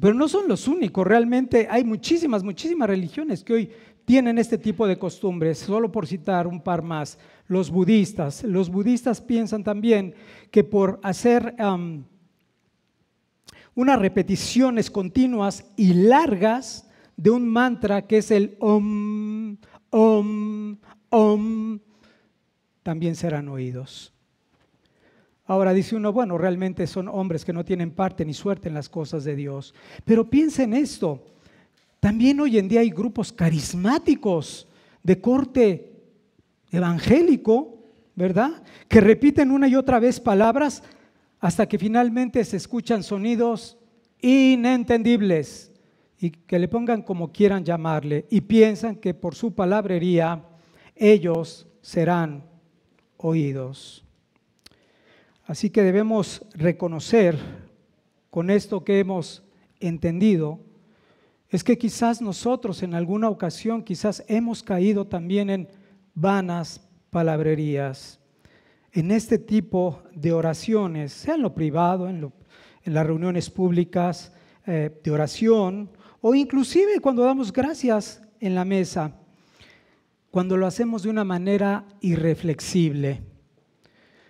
Pero no son los únicos, realmente hay muchísimas religiones que hoy tienen este tipo de costumbres. Solo por citar un par más, los budistas piensan también que por hacer unas repeticiones continuas y largas de un mantra que es el Om, Om, Om, también serán oídos. Ahora dice uno, bueno, realmente son hombres que no tienen parte ni suerte en las cosas de Dios. Pero piensa en esto, también hoy en día hay grupos carismáticos de corte evangélico, ¿verdad?, que repiten una y otra vez palabras hasta que finalmente se escuchan sonidos inentendibles y que le pongan como quieran llamarle y piensan que por su palabrería ellos serán oídos. Así que debemos reconocer con esto que hemos entendido, es que quizás nosotros en alguna ocasión quizás hemos caído también en vanas palabrerías. En este tipo de oraciones, sea en lo privado, en las reuniones públicas de oración, o inclusive cuando damos gracias en la mesa, cuando lo hacemos de una manera irreflexible,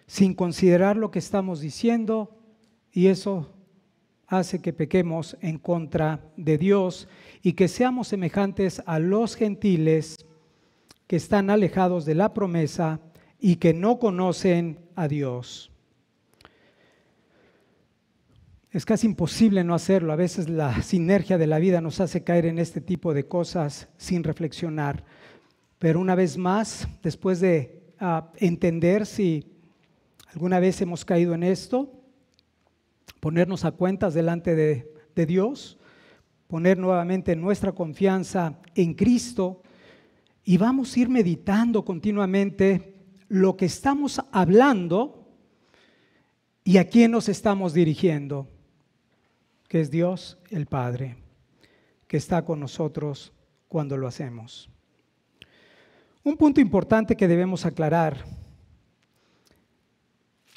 sin considerar lo que estamos diciendo, y eso hace que pequemos en contra de Dios y que seamos semejantes a los gentiles que están alejados de la promesa y que no conocen a Dios. Es casi imposible no hacerlo. A veces la sinergia de la vida nos hace caer en este tipo de cosas sin reflexionar. Pero una vez más, después de entender si alguna vez hemos caído en esto, ponernos a cuentas delante de Dios, poner nuevamente nuestra confianza en Cristo, y vamos a ir meditando continuamente lo que estamos hablando y a quién nos estamos dirigiendo, que es Dios el Padre, que está con nosotros cuando lo hacemos. Un punto importante que debemos aclarar: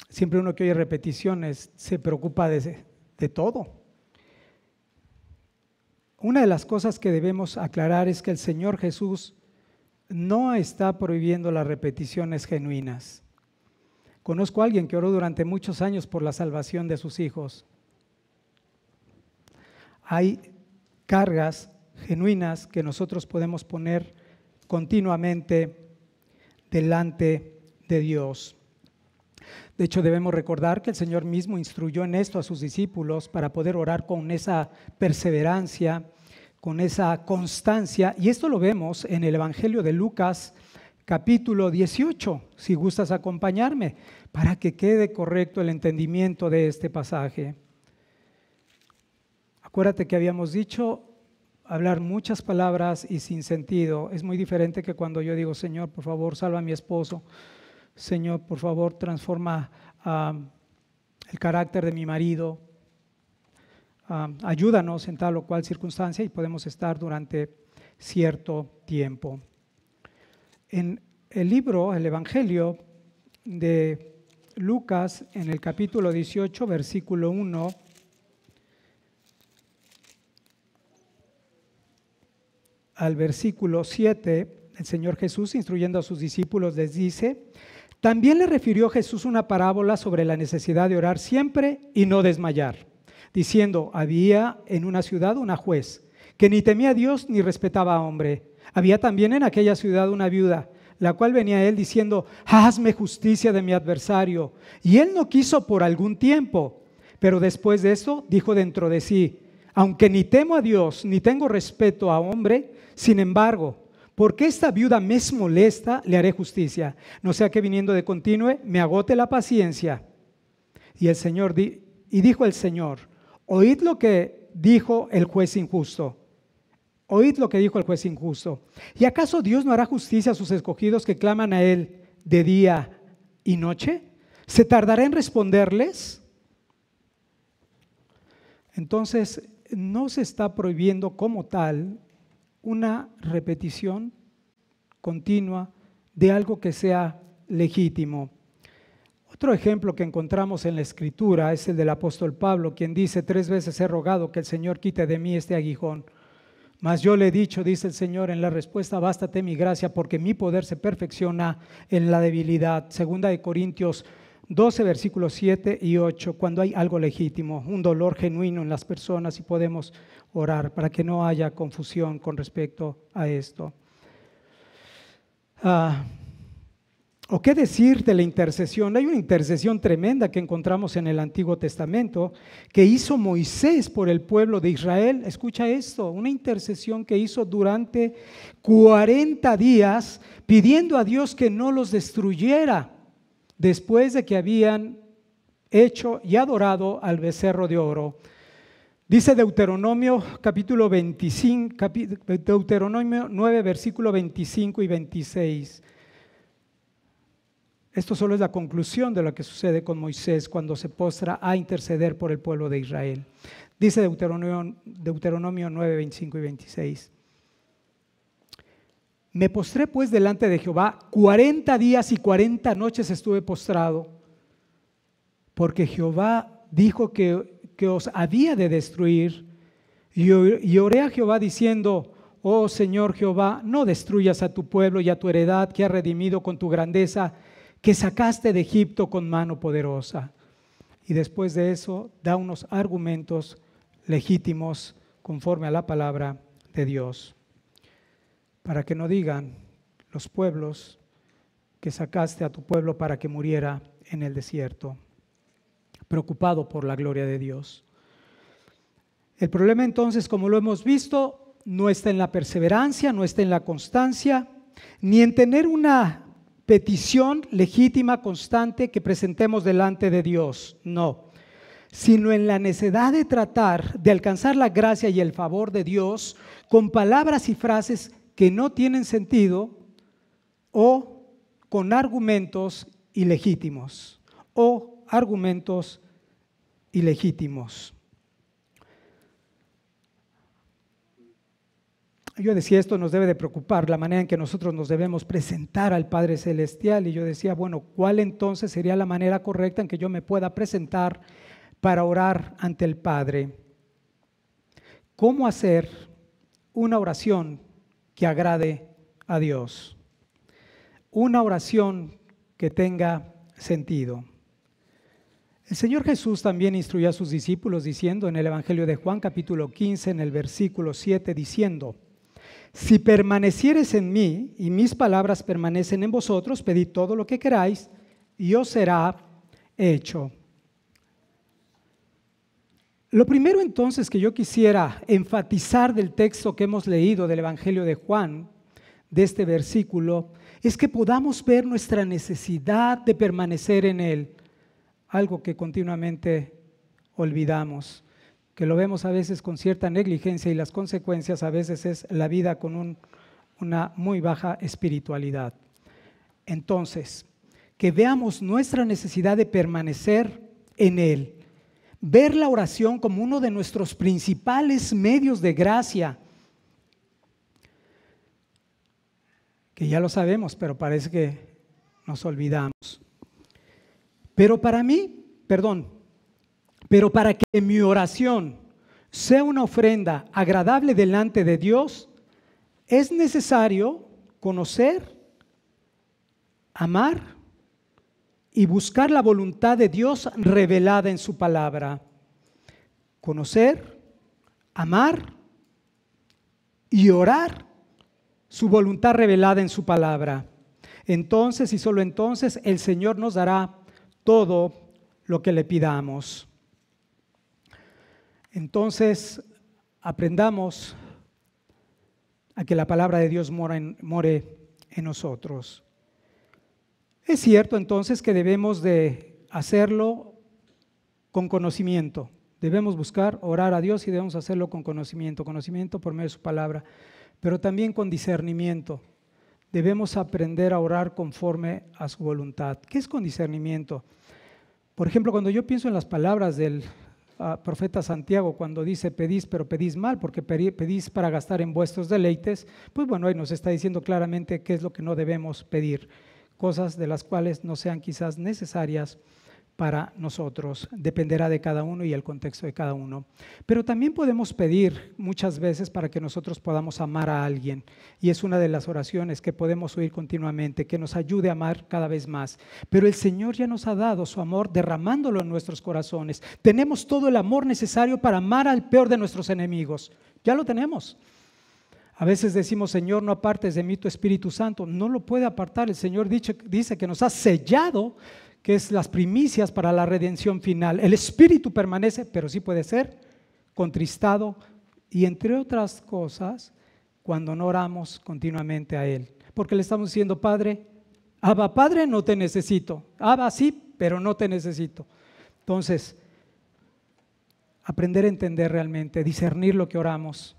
siempre uno que oye repeticiones se preocupa de todo. Una de las cosas que debemos aclarar es que el Señor Jesús no está prohibiendo las repeticiones genuinas. Conozco a alguien que oró durante muchos años por la salvación de sus hijos. Hay cargas genuinas que nosotros podemos poner continuamente delante de Dios. De hecho, debemos recordar que el Señor mismo instruyó en esto a sus discípulos para poder orar con esa perseverancia, con esa constancia, y esto lo vemos en el Evangelio de Lucas, capítulo 18, si gustas acompañarme, para que quede correcto el entendimiento de este pasaje. Acuérdate que habíamos dicho, hablar muchas palabras y sin sentido es muy diferente que cuando yo digo: Señor, por favor, salva a mi esposo. Señor, por favor, transforma el carácter de mi marido. Ayúdanos en tal o cual circunstancia, y podemos estar durante cierto tiempo. En el libro, el Evangelio de Lucas, en el capítulo 18, versículo 1, al versículo 7, el Señor Jesús, instruyendo a sus discípulos, les dice: también le refirió Jesús una parábola sobre la necesidad de orar siempre y no desmayar, diciendo: había en una ciudad una juez que ni temía a Dios ni respetaba a hombre. Había también en aquella ciudad una viuda, la cual venía a él diciendo: hazme justicia de mi adversario. Y él no quiso por algún tiempo, pero después de eso dijo dentro de sí: aunque ni temo a Dios ni tengo respeto a hombre, sin embargo, porque esta viuda me es molesta, le haré justicia, no sea que viniendo de continuo me agote la paciencia. Y dijo el Señor: oíd lo que dijo el juez injusto. Oíd lo que dijo el juez injusto. ¿Y acaso Dios no hará justicia a sus escogidos que claman a Él de día y noche? ¿Se tardará en responderles? Entonces, no se está prohibiendo como tal una repetición continua de algo que sea legítimo. Otro ejemplo que encontramos en la Escritura es el del apóstol Pablo, quien dice: 3 veces he rogado que el Señor quite de mí este aguijón. Mas yo le he dicho, dice el Señor en la respuesta: bástate mi gracia, porque mi poder se perfecciona en la debilidad. Segunda de Corintios 12, versículos 7 y 8, cuando hay algo legítimo, un dolor genuino en las personas, y podemos orar para que no haya confusión con respecto a esto. ¿O qué decir de la intercesión? Hay una intercesión tremenda que encontramos en el Antiguo Testamento que hizo Moisés por el pueblo de Israel. Escucha esto: una intercesión que hizo durante 40 días pidiendo a Dios que no los destruyera después de que habían hecho y adorado al becerro de oro. Dice Deuteronomio capítulo 25, Deuteronomio 9, versículo 25 y 26. Esto solo es la conclusión de lo que sucede con Moisés cuando se postra a interceder por el pueblo de Israel. Dice Deuteronomio 9, 25 y 26. Me postré pues delante de Jehová, 40 días y 40 noches estuve postrado, porque Jehová dijo que os había de destruir. Y oré a Jehová diciendo: oh Señor Jehová, no destruyas a tu pueblo y a tu heredad que has redimido con tu grandeza, que sacaste de Egipto con mano poderosa. Y después de eso da unos argumentos legítimos conforme a la palabra de Dios, para que no digan los pueblos que sacaste a tu pueblo para que muriera en el desierto, preocupado por la gloria de Dios. El problema entonces, como lo hemos visto, no está en la perseverancia, no está en la constancia, ni en tener una petición legítima, constante, que presentemos delante de Dios, no, sino en la necesidad de tratar de alcanzar la gracia y el favor de Dios con palabras y frases que no tienen sentido, o con argumentos ilegítimos, Yo decía, esto nos debe de preocupar, la manera en que nosotros nos debemos presentar al Padre Celestial. Y yo decía, bueno, ¿cuál entonces sería la manera correcta en que yo me pueda presentar para orar ante el Padre? ¿Cómo hacer una oración que agrade a Dios? Una oración que tenga sentido. El Señor Jesús también instruyó a sus discípulos diciendo en el Evangelio de Juan capítulo 15 en el versículo 7 diciendo: si permaneciereis en mí y mis palabras permanecen en vosotros, pedid todo lo que queráis y os será hecho. Lo primero entonces que yo quisiera enfatizar del texto que hemos leído del Evangelio de Juan, de este versículo, es que podamos ver nuestra necesidad de permanecer en Él, algo que continuamente olvidamos, que lo vemos a veces con cierta negligencia, y las consecuencias a veces es la vida con una muy baja espiritualidad. Entonces, que veamos nuestra necesidad de permanecer en Él, ver la oración como uno de nuestros principales medios de gracia, que ya lo sabemos, pero parece que nos olvidamos. Pero para que mi oración sea una ofrenda agradable delante de Dios, es necesario conocer, amar y buscar la voluntad de Dios revelada en su palabra. Conocer, amar y orar su voluntad revelada en su palabra. Entonces y solo entonces el Señor nos dará todo lo que le pidamos. Entonces aprendamos a que la palabra de Dios more en nosotros. Es cierto entonces que debemos de hacerlo con conocimiento. Debemos buscar orar a Dios y debemos hacerlo con conocimiento por medio de su palabra, pero también con discernimiento. Debemos aprender a orar conforme a su voluntad. ¿Qué es con discernimiento? Por ejemplo, cuando yo pienso en las palabras del profeta Santiago, cuando dice pedís, pero pedís mal, porque pedís para gastar en vuestros deleites, pues bueno, ahí nos está diciendo claramente qué es lo que no debemos pedir, cosas de las cuales no sean quizás necesarias para nosotros, dependerá de cada uno y el contexto de cada uno. Pero también podemos pedir muchas veces para que nosotros podamos amar a alguien, y es una de las oraciones que podemos oír continuamente, que nos ayude a amar cada vez más. Pero el Señor ya nos ha dado su amor derramándolo en nuestros corazones. Tenemos todo el amor necesario para amar al peor de nuestros enemigos, ya lo tenemos. A veces decimos, Señor, no apartes de mí tu Espíritu Santo. No lo puede apartar. El Señor dice que nos ha sellado, que es las primicias para la redención final. El Espíritu permanece, pero sí puede ser contristado, y entre otras cosas, cuando no oramos continuamente a Él. Porque le estamos diciendo, Padre, Abba, Padre, no te necesito. Abba, sí, pero no te necesito. Entonces, aprender a entender realmente, discernir lo que oramos,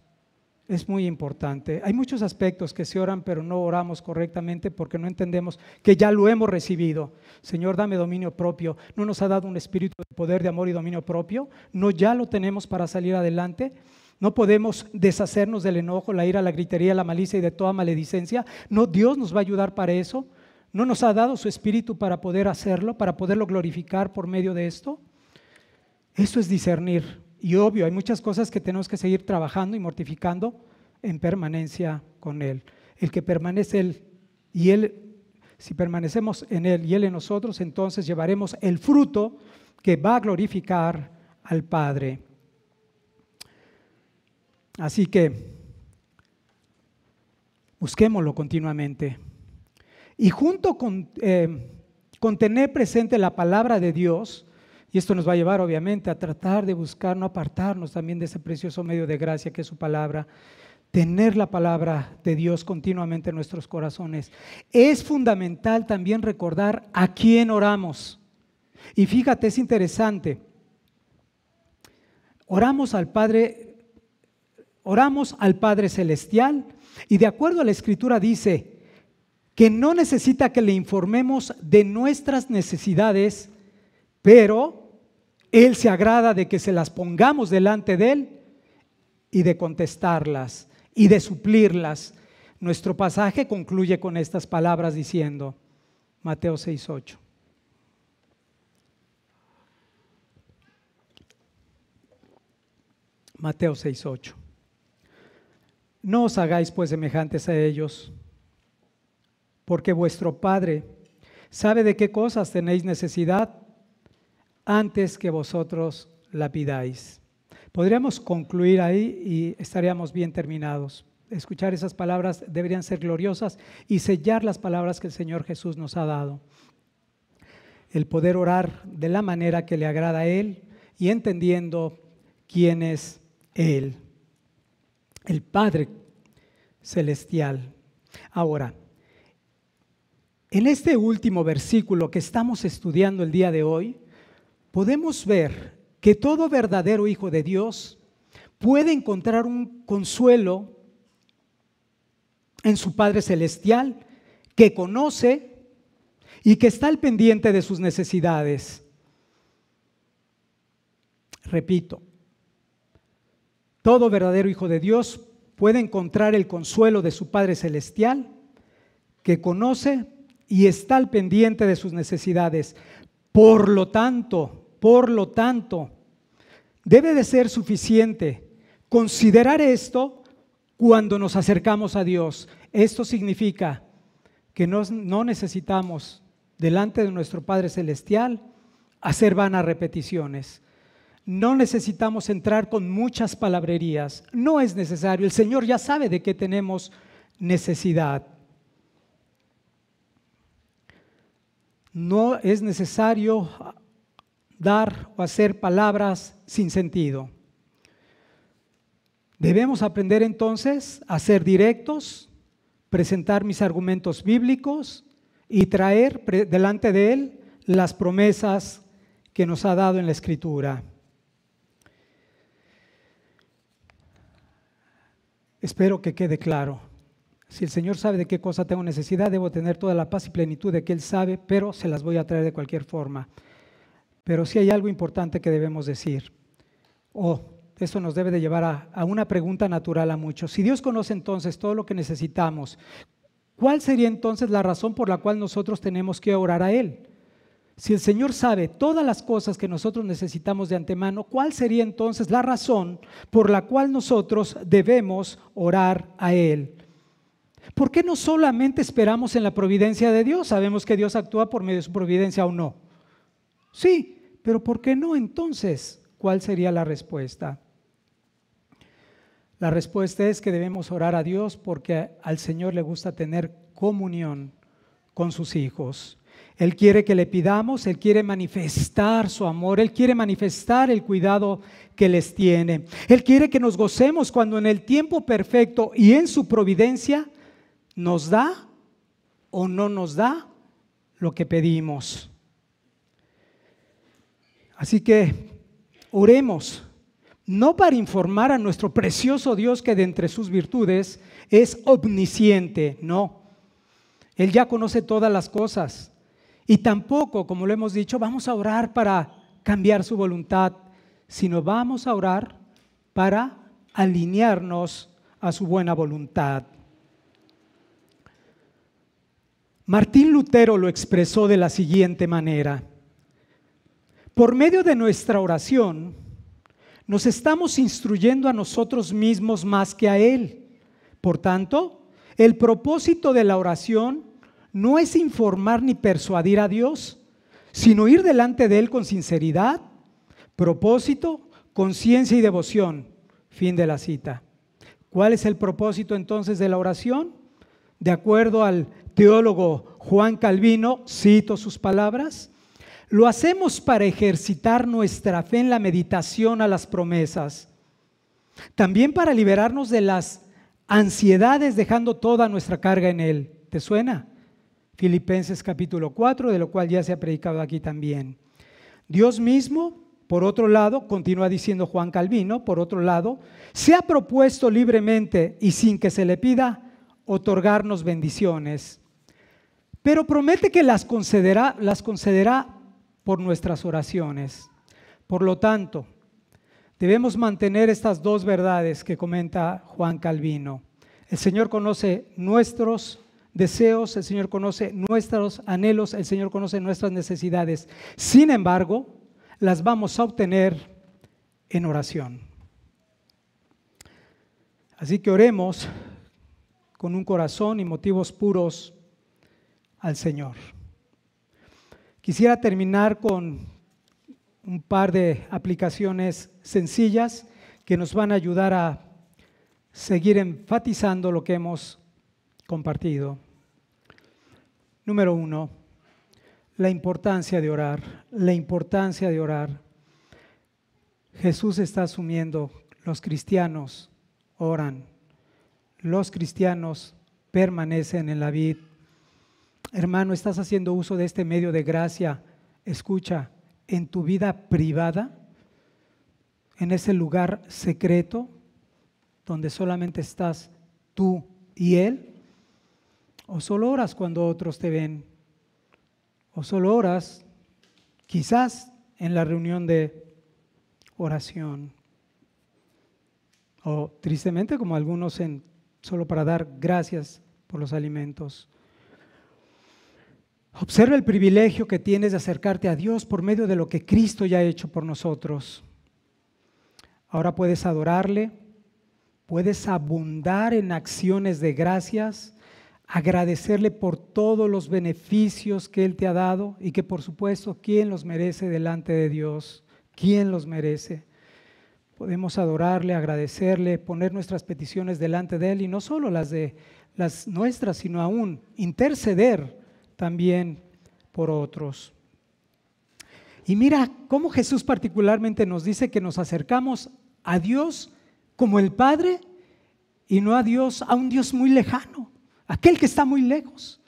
es muy importante. Hay muchos aspectos que se oran, pero no oramos correctamente porque no entendemos que ya lo hemos recibido. Señor, dame dominio propio. ¿No nos ha dado un espíritu de poder, de amor y dominio propio? ¿No ya lo tenemos para salir adelante? No podemos deshacernos del enojo, la ira, la gritería, la malicia y de toda maledicencia. No, Dios nos va a ayudar para eso. ¿No nos ha dado su Espíritu para poder hacerlo, para poderlo glorificar por medio de esto? Eso es discernir. Y obvio, hay muchas cosas que tenemos que seguir trabajando y mortificando en permanencia con Él. El que permanece Él y Él, si permanecemos en Él y Él en nosotros, entonces llevaremos el fruto que va a glorificar al Padre. Así que busquémoslo continuamente. Y junto con tener presente la palabra de Dios, y esto nos va a llevar obviamente a tratar de buscar, no apartarnos también de ese precioso medio de gracia que es su palabra, tener la palabra de Dios continuamente en nuestros corazones. Es fundamental también recordar a quién oramos. Y fíjate, es interesante. Oramos al Padre Celestial y de acuerdo a la Escritura dice que no necesita que le informemos de nuestras necesidades, pero Él se agrada de que se las pongamos delante de Él y de contestarlas y de suplirlas. Nuestro pasaje concluye con estas palabras diciendo, Mateo 6:8. Mateo 6:8. No os hagáis pues semejantes a ellos, porque vuestro Padre sabe de qué cosas tenéis necesidad antes que vosotros la pidáis. Podríamos concluir ahí y estaríamos bien terminados. Escuchar esas palabras deberían ser gloriosas y sellar las palabras que el Señor Jesús nos ha dado. El poder orar de la manera que le agrada a Él y entendiendo quién es Él, el Padre Celestial. Ahora, en este último versículo que estamos estudiando el día de hoy, podemos ver que todo verdadero hijo de Dios puede encontrar un consuelo en su Padre Celestial, que conoce y que está al pendiente de sus necesidades. Repito, todo verdadero hijo de Dios puede encontrar el consuelo de su Padre Celestial, que conoce y está al pendiente de sus necesidades. Por lo tanto, debe de ser suficiente considerar esto cuando nos acercamos a Dios. Esto significa que no necesitamos delante de nuestro Padre Celestial hacer vanas repeticiones. No necesitamos entrar con muchas palabrerías. No es necesario. El Señor ya sabe de qué tenemos necesidad. No es necesario dar o hacer palabras sin sentido. Debemos aprender entonces a ser directos, presentar mis argumentos bíblicos y traer delante de Él las promesas que nos ha dado en la Escritura. Espero que quede claro. Si el Señor sabe de qué cosa tengo necesidad, debo tener toda la paz y plenitud de que Él sabe, pero se las voy a traer de cualquier forma. Pero sí hay algo importante que debemos decir. Esto nos debe de llevar a una pregunta natural a muchos. Si Dios conoce entonces todo lo que necesitamos, ¿cuál sería entonces la razón por la cual nosotros tenemos que orar a Él? Si el Señor sabe todas las cosas que nosotros necesitamos de antemano, ¿cuál sería entonces la razón por la cual nosotros debemos orar a Él? ¿Por qué no solamente esperamos en la providencia de Dios? Sabemos que Dios actúa por medio de su providencia o no. Sí, pero ¿por qué no entonces? ¿Cuál sería la respuesta? La respuesta es que debemos orar a Dios porque al Señor le gusta tener comunión con sus hijos. Él quiere que le pidamos, Él quiere manifestar su amor, Él quiere manifestar el cuidado que les tiene. Él quiere que nos gocemos cuando en el tiempo perfecto y en su providencia nos da o no nos da lo que pedimos. Así que oremos, no para informar a nuestro precioso Dios que de entre sus virtudes es omnisciente, no. Él ya conoce todas las cosas. Y tampoco, como lo hemos dicho, vamos a orar para cambiar su voluntad, sino vamos a orar para alinearnos a su buena voluntad. Martín Lutero lo expresó de la siguiente manera: por medio de nuestra oración, nos estamos instruyendo a nosotros mismos más que a Él. Por tanto, el propósito de la oración no es informar ni persuadir a Dios, sino ir delante de Él con sinceridad, propósito, conciencia y devoción. Fin de la cita. ¿Cuál es el propósito entonces de la oración? De acuerdo al teólogo Juan Calvino, cito sus palabras: lo hacemos para ejercitar nuestra fe en la meditación a las promesas, también para liberarnos de las ansiedades dejando toda nuestra carga en Él. ¿Te suena? Filipenses capítulo 4, de lo cual ya se ha predicado aquí también. Dios mismo, por otro lado, continúa diciendo Juan Calvino, por otro lado, se ha propuesto libremente y sin que se le pida otorgarnos bendiciones, pero promete que las concederá por nuestras oraciones. Por lo tanto, debemos mantener estas dos verdades que comenta Juan Calvino. El Señor conoce nuestros deseos, el Señor conoce nuestros anhelos, el Señor conoce nuestras necesidades. Sin embargo, las vamos a obtener en oración. Así que oremos con un corazón y motivos puros al Señor. Quisiera terminar con un par de aplicaciones sencillas que nos van a ayudar a seguir enfatizando lo que hemos compartido. Número 1, la importancia de orar. La importancia de orar. Jesús está asumiendo: los cristianos oran, los cristianos permanecen en la vid. Hermano, ¿estás haciendo uso de este medio de gracia? Escucha, en tu vida privada, en ese lugar secreto donde solamente estás tú y Él, o solo oras cuando otros te ven, o solo oras quizás en la reunión de oración, o tristemente como algunos solo para dar gracias por los alimentos. Observa el privilegio que tienes de acercarte a Dios por medio de lo que Cristo ya ha hecho por nosotros. Ahora puedes adorarle, puedes abundar en acciones de gracias, agradecerle por todos los beneficios que Él te ha dado y que por supuesto, ¿quién los merece delante de Dios? ¿Quién los merece? Podemos adorarle, agradecerle, poner nuestras peticiones delante de Él y no solo las nuestras, sino aún interceder también por otros. Y mira cómo Jesús particularmente nos dice que nos acercamos a Dios como el Padre y no a un Dios muy lejano, aquel que está muy lejos,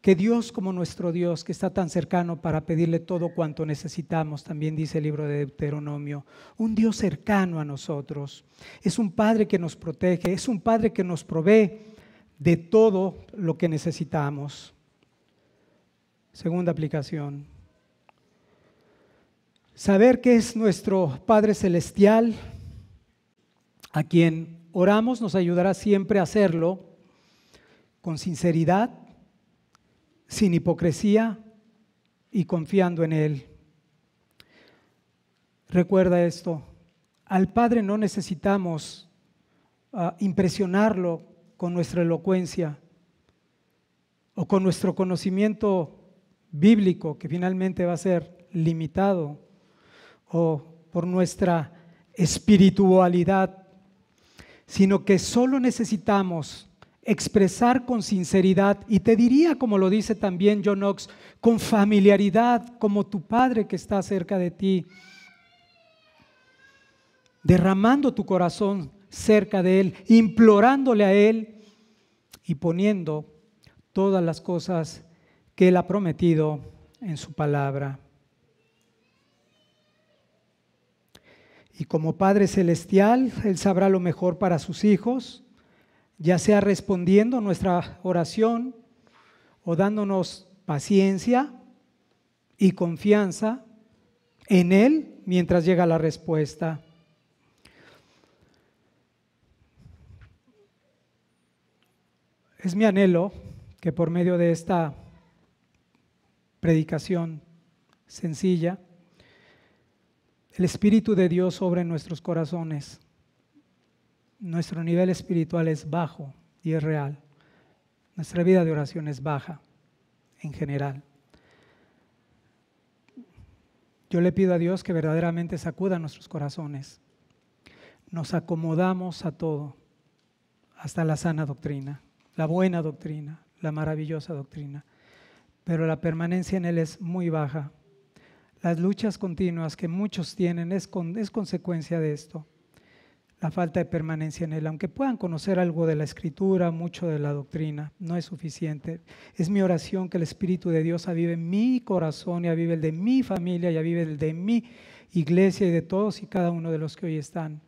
que Dios como nuestro Dios que está tan cercano para pedirle todo cuanto necesitamos, también dice el libro de Deuteronomio, un Dios cercano a nosotros. Es un Padre que nos protege, es un Padre que nos provee de todo lo que necesitamos. Segunda aplicación, saber que es nuestro Padre Celestial, a quien oramos, nos ayudará siempre a hacerlo con sinceridad, sin hipocresía y confiando en Él. Recuerda esto, al Padre no necesitamos impresionarlo con nuestra elocuencia o con nuestro conocimiento bíblico, que finalmente va a ser limitado, o por nuestra espiritualidad, sino que solo necesitamos expresar con sinceridad, y te diría, como lo dice también John Knox, con familiaridad, como tu Padre que está cerca de ti, derramando tu corazón cerca de Él, implorándole a Él y poniendo todas las cosas que Él ha prometido en su palabra. Y como Padre Celestial, Él sabrá lo mejor para sus hijos, ya sea respondiendo a nuestra oración o dándonos paciencia y confianza en Él mientras llega la respuesta. Es mi anhelo que por medio de esta predicación sencilla, el Espíritu de Dios obra en nuestros corazones. Nuestro nivel espiritual es bajo y es real. Nuestra vida de oración es baja en general. Yo le pido a Dios que verdaderamente sacuda nuestros corazones. Nos acomodamos a todo, hasta la sana doctrina, la buena doctrina, la maravillosa doctrina. Pero la permanencia en Él es muy baja. Las luchas continuas que muchos tienen es consecuencia de esto. La falta de permanencia en Él. Aunque puedan conocer algo de la Escritura, mucho de la doctrina, no es suficiente. Es mi oración que el Espíritu de Dios avive mi corazón y avive el de mi familia y avive el de mi iglesia y de todos y cada uno de los que hoy están.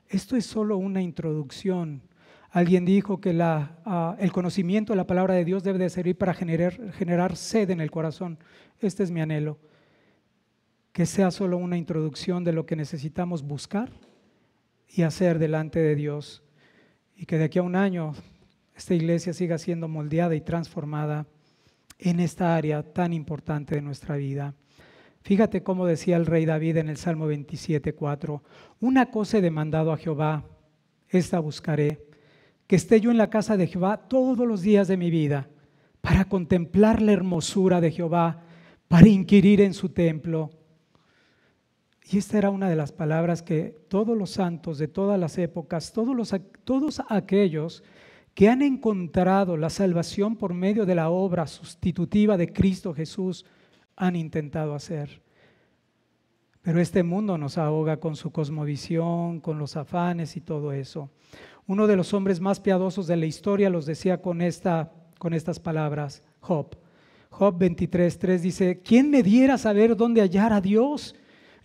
Esto es solo una introducción. Alguien dijo que el conocimiento de la palabra de Dios debe de servir para generar sed en el corazón. Este es mi anhelo. Que sea solo una introducción de lo que necesitamos buscar y hacer delante de Dios, y que de aquí a un año esta iglesia siga siendo moldeada y transformada en esta área tan importante de nuestra vida. Fíjate cómo decía el rey David en el Salmo 27:4: una cosa he demandado a Jehová, esta buscaré, que esté yo en la casa de Jehová todos los días de mi vida, para contemplar la hermosura de Jehová, para inquirir en su templo. Y esta era una de las palabras que todos los santos de todas las épocas, todos aquellos que han encontrado la salvación por medio de la obra sustitutiva de Cristo Jesús han intentado hacer. Pero este mundo nos ahoga con su cosmovisión, con los afanes y todo eso. Uno de los hombres más piadosos de la historia los decía con estas palabras, Job. Job 23:3 dice: ¿quién me diera saber dónde hallar a Dios?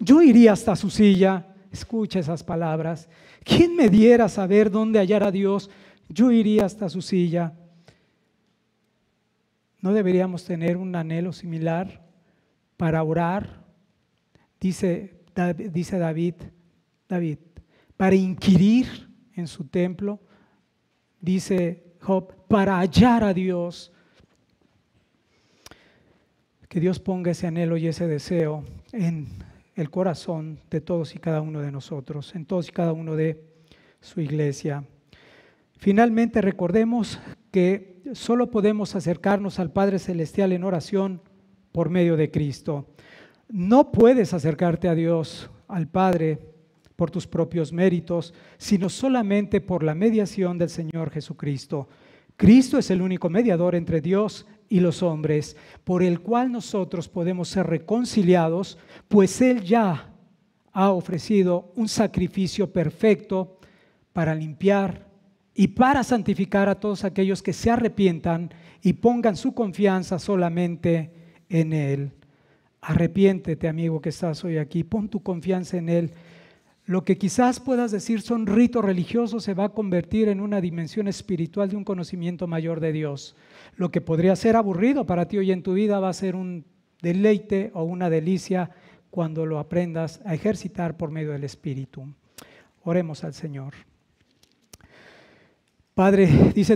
Yo iría hasta su silla. Escucha esas palabras. ¿Quién me diera saber dónde hallar a Dios? Yo iría hasta su silla. ¿No deberíamos tener un anhelo similar para orar? Dice David, para inquirir en su templo. Dice Job, para hallar a Dios. Que Dios ponga ese anhelo y ese deseo en el corazón de todos y cada uno de nosotros, en todos y cada uno de su iglesia. Finalmente, recordemos que solo podemos acercarnos al Padre Celestial en oración por medio de Cristo. No puedes acercarte a Dios, al Padre, por tus propios méritos, sino solamente por la mediación del Señor Jesucristo. Cristo es el único mediador entre Dios y los hombres, por el cual nosotros podemos ser reconciliados, pues Él ya ha ofrecido un sacrificio perfecto para limpiar y para santificar a todos aquellos que se arrepientan y pongan su confianza solamente en Él. Arrepiéntete, amigo que estás hoy aquí, pon tu confianza en Él. Lo que quizás puedas decir son ritos religiosos se va a convertir en una dimensión espiritual de un conocimiento mayor de Dios. Lo que podría ser aburrido para ti hoy en tu vida va a ser un deleite o una delicia cuando lo aprendas a ejercitar por medio del Espíritu. Oremos al Señor. Padre, dice